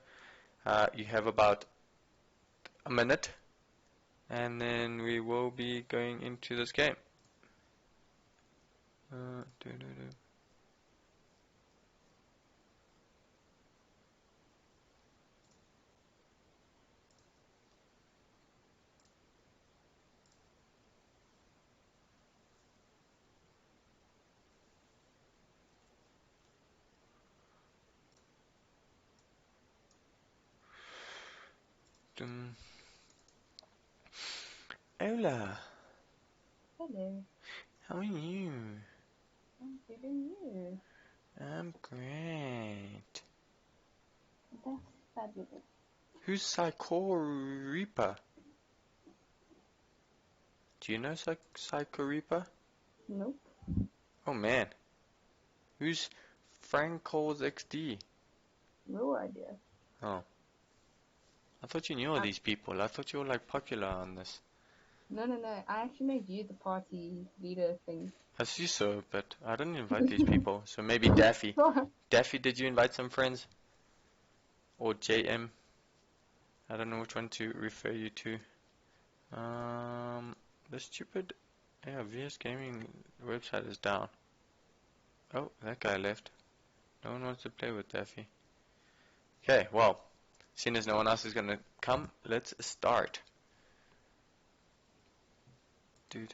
You have about a minute. And then we will be going into this game. Hola. Hello. How are you? I'm good and you. I'm great. That's fabulous. Who's Psycho Reaper? Do you know Psycho Reaper? Nope. Oh man. Who's Frank Coles XD? No idea. Oh. I thought you knew all these people. I thought you were like popular on this. No. I actually made you the party leader thing. I see so, but I didn't invite these people. So maybe Daffy. Daffy, did you invite some friends? Or JM? I don't know which one to refer you to. The stupid VS Gaming website is down. Oh, that guy left. No one wants to play with Daffy. Okay, well, seeing as no one else is gonna come, let's start. You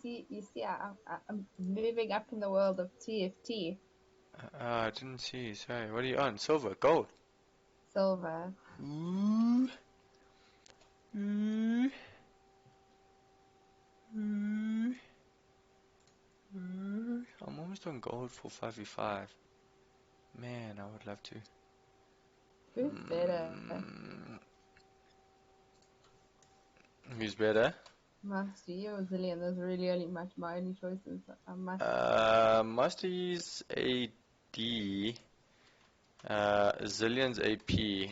see, I'm moving up in the world of TFT. I didn't see. Sorry. What are you on? Silver, gold. Silver. Ooh. Ooh. Ooh. Ooh. I'm almost on gold for 5v5. Man, I would love to. Who's better? Who's better? Master Yi or Zillion? Those are really only my only choices. Master's AD. Zillion's AP,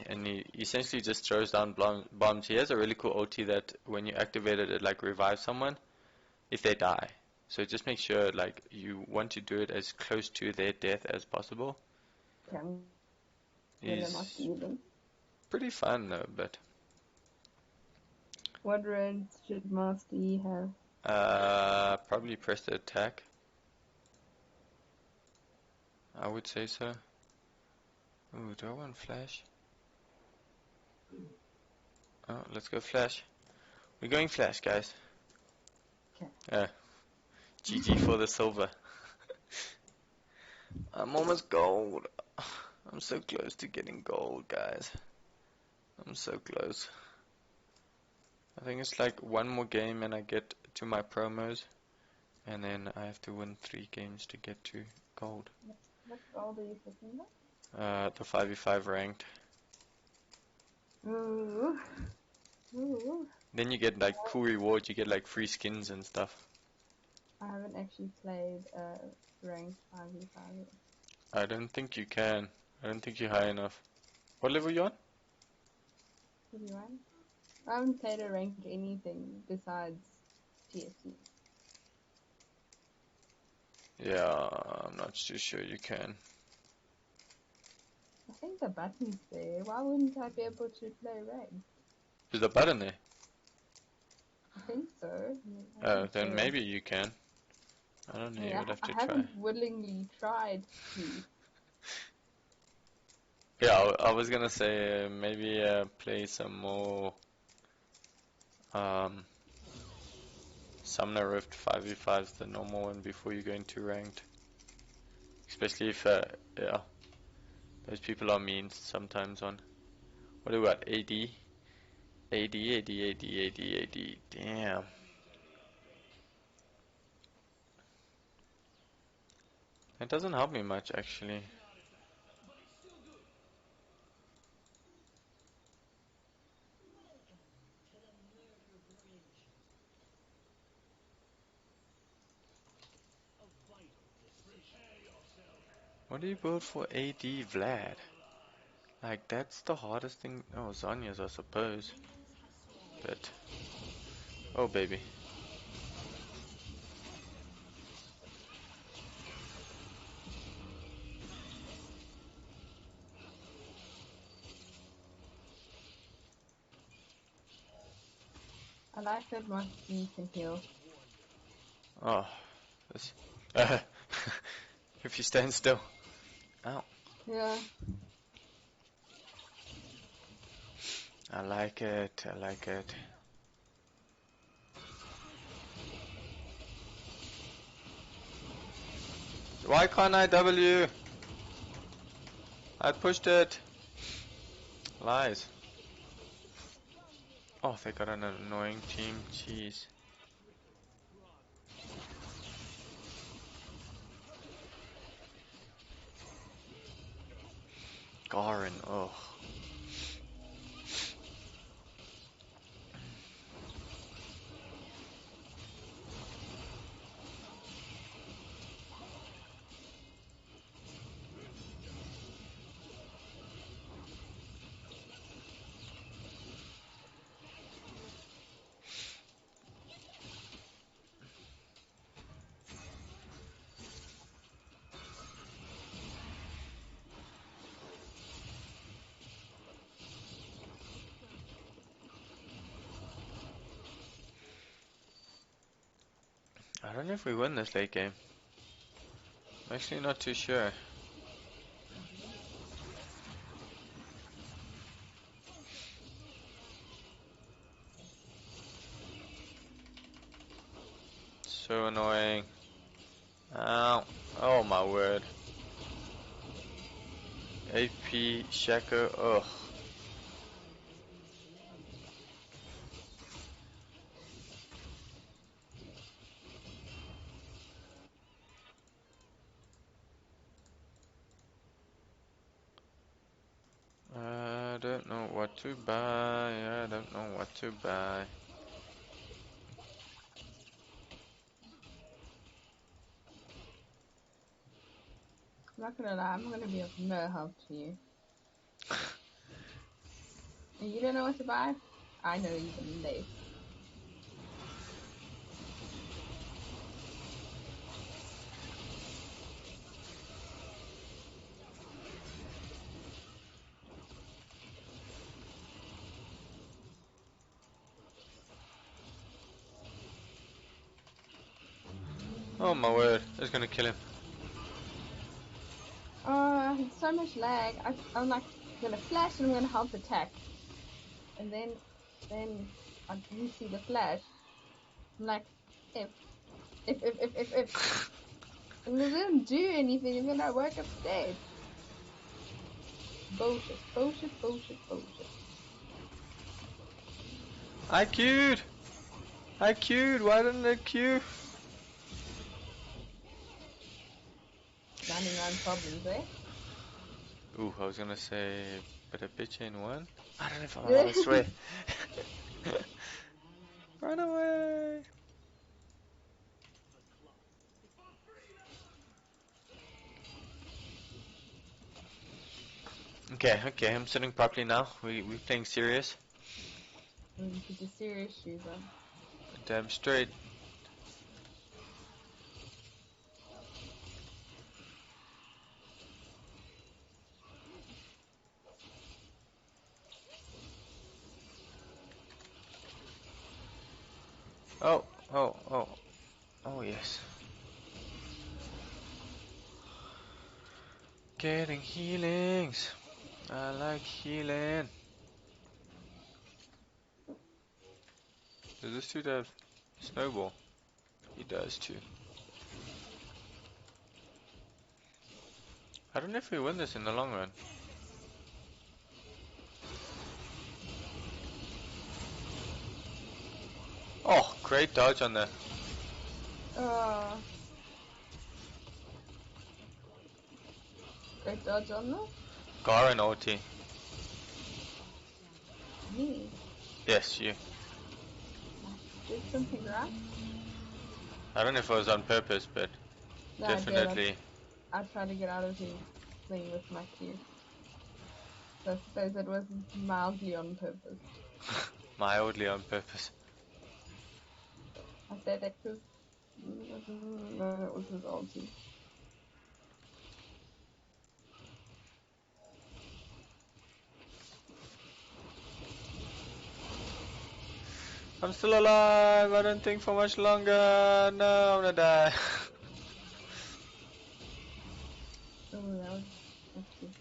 and he essentially just throws down bombs. He has a really cool ulti that when you activate it, it like revives someone if they die. So just make sure like you want to do it as close to their death as possible. He's pretty fun though, but what rank should Master Yi have? probably press the attack. I would say so. Ooh, do I want flash? Oh, let's go flash. We're going flash, guys. Okay. GG for the silver. I'm almost gold. I'm so close to getting gold, guys. I'm so close. I think it's like one more game and I get to my promos. And then I have to win 3 games to get to gold. What gold are you sitting at? The 5v5 ranked. Ooh. Ooh. Then you get like cool rewards, you get like free skins and stuff. I haven't actually played ranked 5v5 yet. I don't think you can. I don't think you're high enough. What level are you on? 31? I haven't played a ranked anything besides TFT. Yeah, I'm not too sure you can. I think the button's there. Why wouldn't I be able to play ranked? Is the button there? I think so. Then maybe you can. I don't know, you would have to I try. haven't willingly tried to. Yeah, I was gonna say maybe play some more Summoner Rift 5v5s, the normal one, before you go into ranked. Especially if, yeah, those people are mean sometimes on. What do we got? AD? AD. Damn. It doesn't help me much, actually. What do you build for AD Vlad? Like, that's the hardest thing. Oh, Zanya's, I suppose. But, oh, baby. I like that my E can heal. Oh, this. If you stand still. Ow. Yeah. I like it. Why can't I W? I pushed it. Lies. Oh, they got an annoying team. Jeez. Garen, oh. I don't know if we win this late game. I'm actually not too sure. So annoying. Ow. Oh my word. AP Shaco. Ugh. I don't know what to buy. I don't know what to buy. I'm not gonna lie, I'm gonna be of no help to you. And you don't know what to buy? I know even less. Oh my word. It's gonna kill him. Oh, it's so much lag. I'm like gonna flash and I'm gonna help attack. And then I didn't see the flash. I'm like, if. And it didn't do anything and then I woke up dead. Bullshit. I queued! I queued! Why didn't I queue? Running around problems, eh? Ooh, I was gonna say, but a bitch in one? I don't know if I'm allowed to swear. Run away! Okay, I'm sitting properly now. We playing serious. Put your serious shoes on. Damn straight. Oh yes. Getting healings. I like healing. Does this dude have snowball? He does too. I don't know if we win this in the long run. Oh, great dodge on that. Great dodge on that. Garen ulti. Me. Yes, you. Did something right? I don't know if it was on purpose, but No, definitely. I tried to get out of his thing with my Q. So I suppose it was mildly on purpose. Mildly on purpose. I said that because no, it was his ulti. I'm still alive. I don't think for much longer. No, I'm gonna die. Oh, that's good.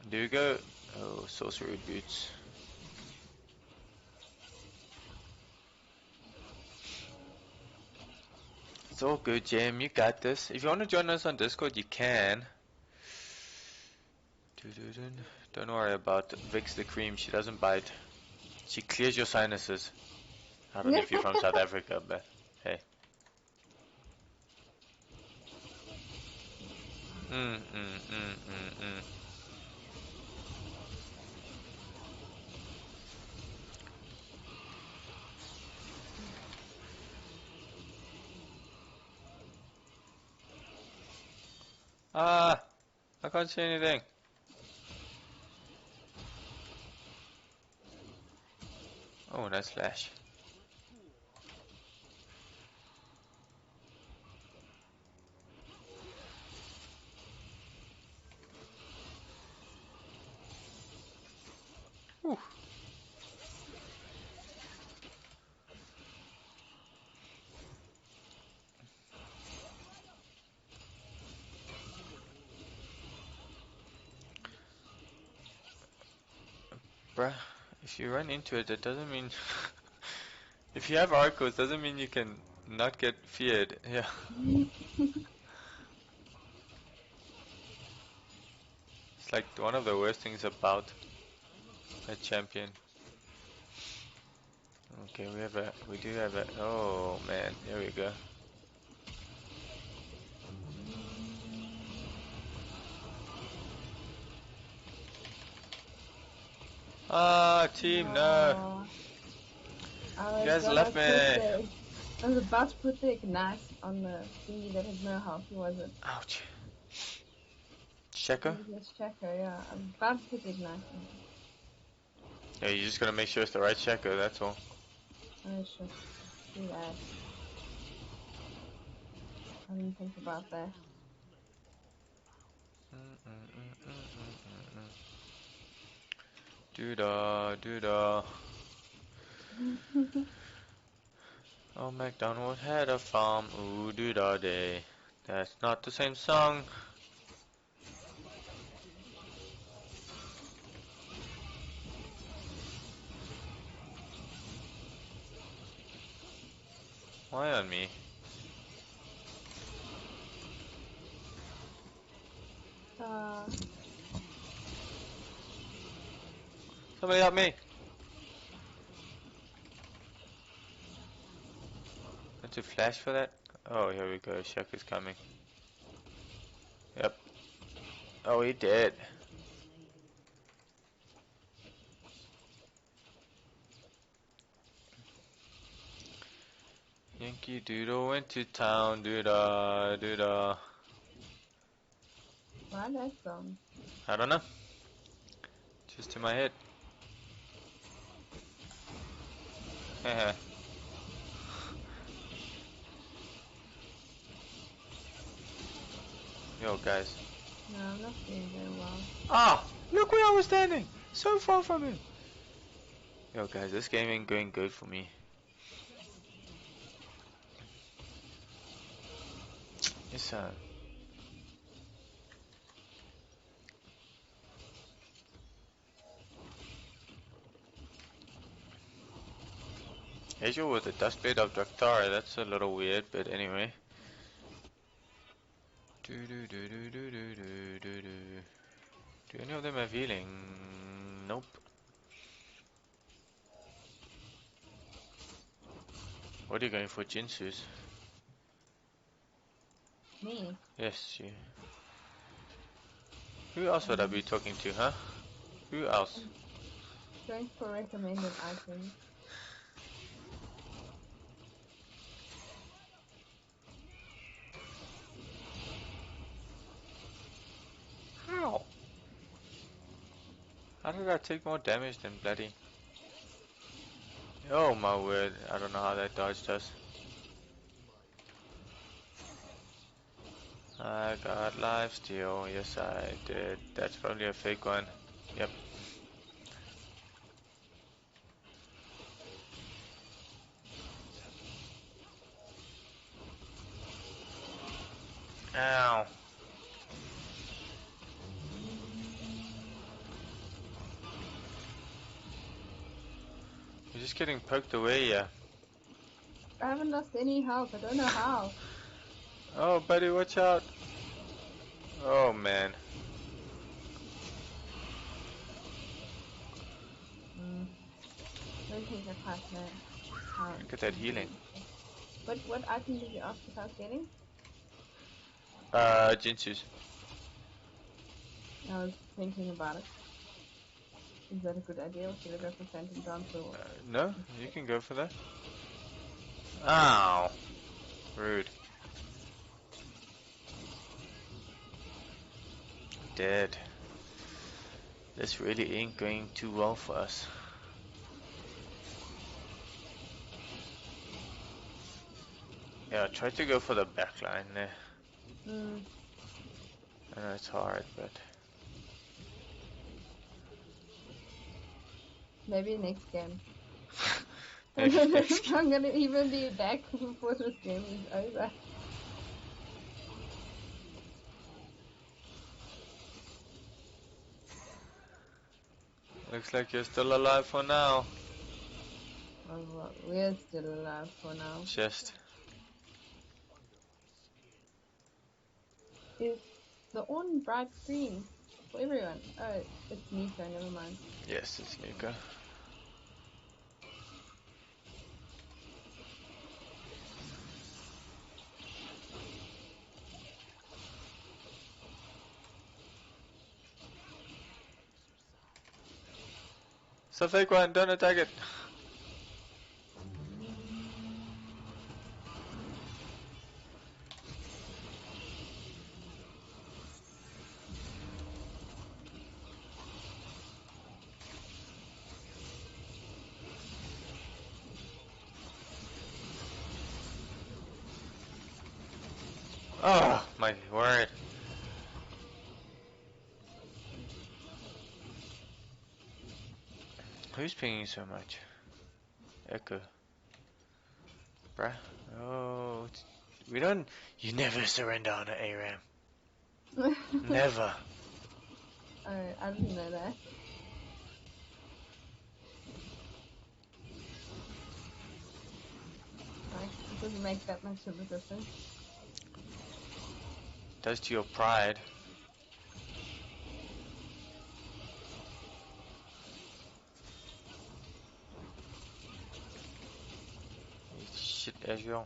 Do we go? Oh, sorcery boots. It's all good, Jam. You got this. If you want to join us on Discord, you can. Don't worry about Vix the Cream, she doesn't bite. She clears your sinuses. I don't know if you're from South Africa, but hey. Ah, I can't see anything. Oh, nice flash. Whew. Bruh, if you run into it, that doesn't mean... if you have Arcos, doesn't mean you can not get feared. Yeah. It's like one of the worst things about a champion. Okay, we do have a, oh man, here we go. Ah, team, no. You guys left me. I was about to put the ignite on the thingy that has no health. Who was it? Ouch. Checker? Yes, Checker, yeah. I was about to put the ignite on. Yeah, you just gotta make sure it's the right checker, that's all. I should do that. I didn't think about that. Doo-da, doo-da. Oh, MacDonald had a farm, ooh doo-da day. That's not the same song. Why on me? Somebody help me! Need to flash for that? Oh, here we go, Shaq is coming. Yep. Oh, he did. Yankee Doodle went to town, doo-da, doo-da. Why that song? I don't know. Just in my head. Haha. Yo, guys. No, I'm not doing very well. Ah! Look where I was standing! So far from him! Yo, guys, this game ain't going good for me. It's Azure with the Dustblade of Drakthara, that's a little weird, but anyway. Do any of them have healing? Nope. What are you going for, Jinsus? Me? Yes, you. Who else would I be talking to, huh? Who else? Going for recommended items. How? How did I take more damage than bloody? Oh my word, I don't know how that dodged us. I got lifesteal, yes I did. That's probably a fake one. Yep. Ow. You're just getting poked away, yeah. I haven't lost any health. I don't know how. Oh, buddy, watch out. Oh, man. don't think I quite know how. Look at that healing. What item did you ask about getting? Jinsu's. I was thinking about it. Is that a good idea, or should I go for Phantom Dance or? No, you can go for that. Ow. Rude. Dead. This really ain't going too well for us. Yeah, try to go for the backline there. I know it's hard, but... Maybe next game. Maybe next game. I'm gonna even be back before this game is over. Looks like you're still alive for now. Oh, well, we're still alive for now. Just. Is the on bright green for everyone? Oh, it's Nico, never mind. Yes, it's Mika. It's a fake one, don't attack it. Oh, my word. Who's pinging so much? Echo. Bruh. Oh, we don't... You never surrender on an ARAM. Never. Oh, I didn't know that. Like, it doesn't make that much of a difference. Does to your pride. Shit, Azir.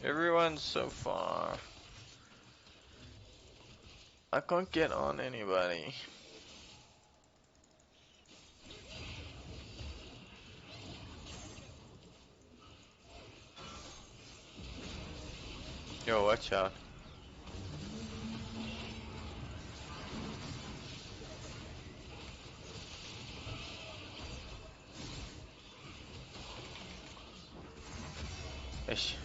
Everyone's so far. I can't get on anybody. Yo, watch out. Ish.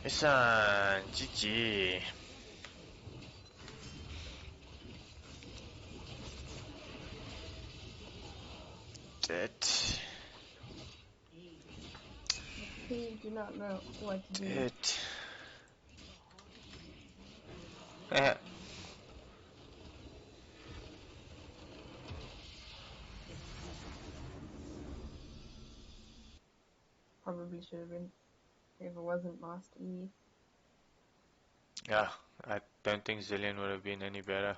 It's on GG. It. Please do not know what to do. It. Probably should have been if it wasn't Master E. Yeah, I don't think Zillion would have been any better.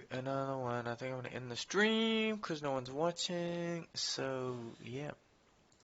Another one. I think I'm gonna end the stream because no one's watching. So yeah.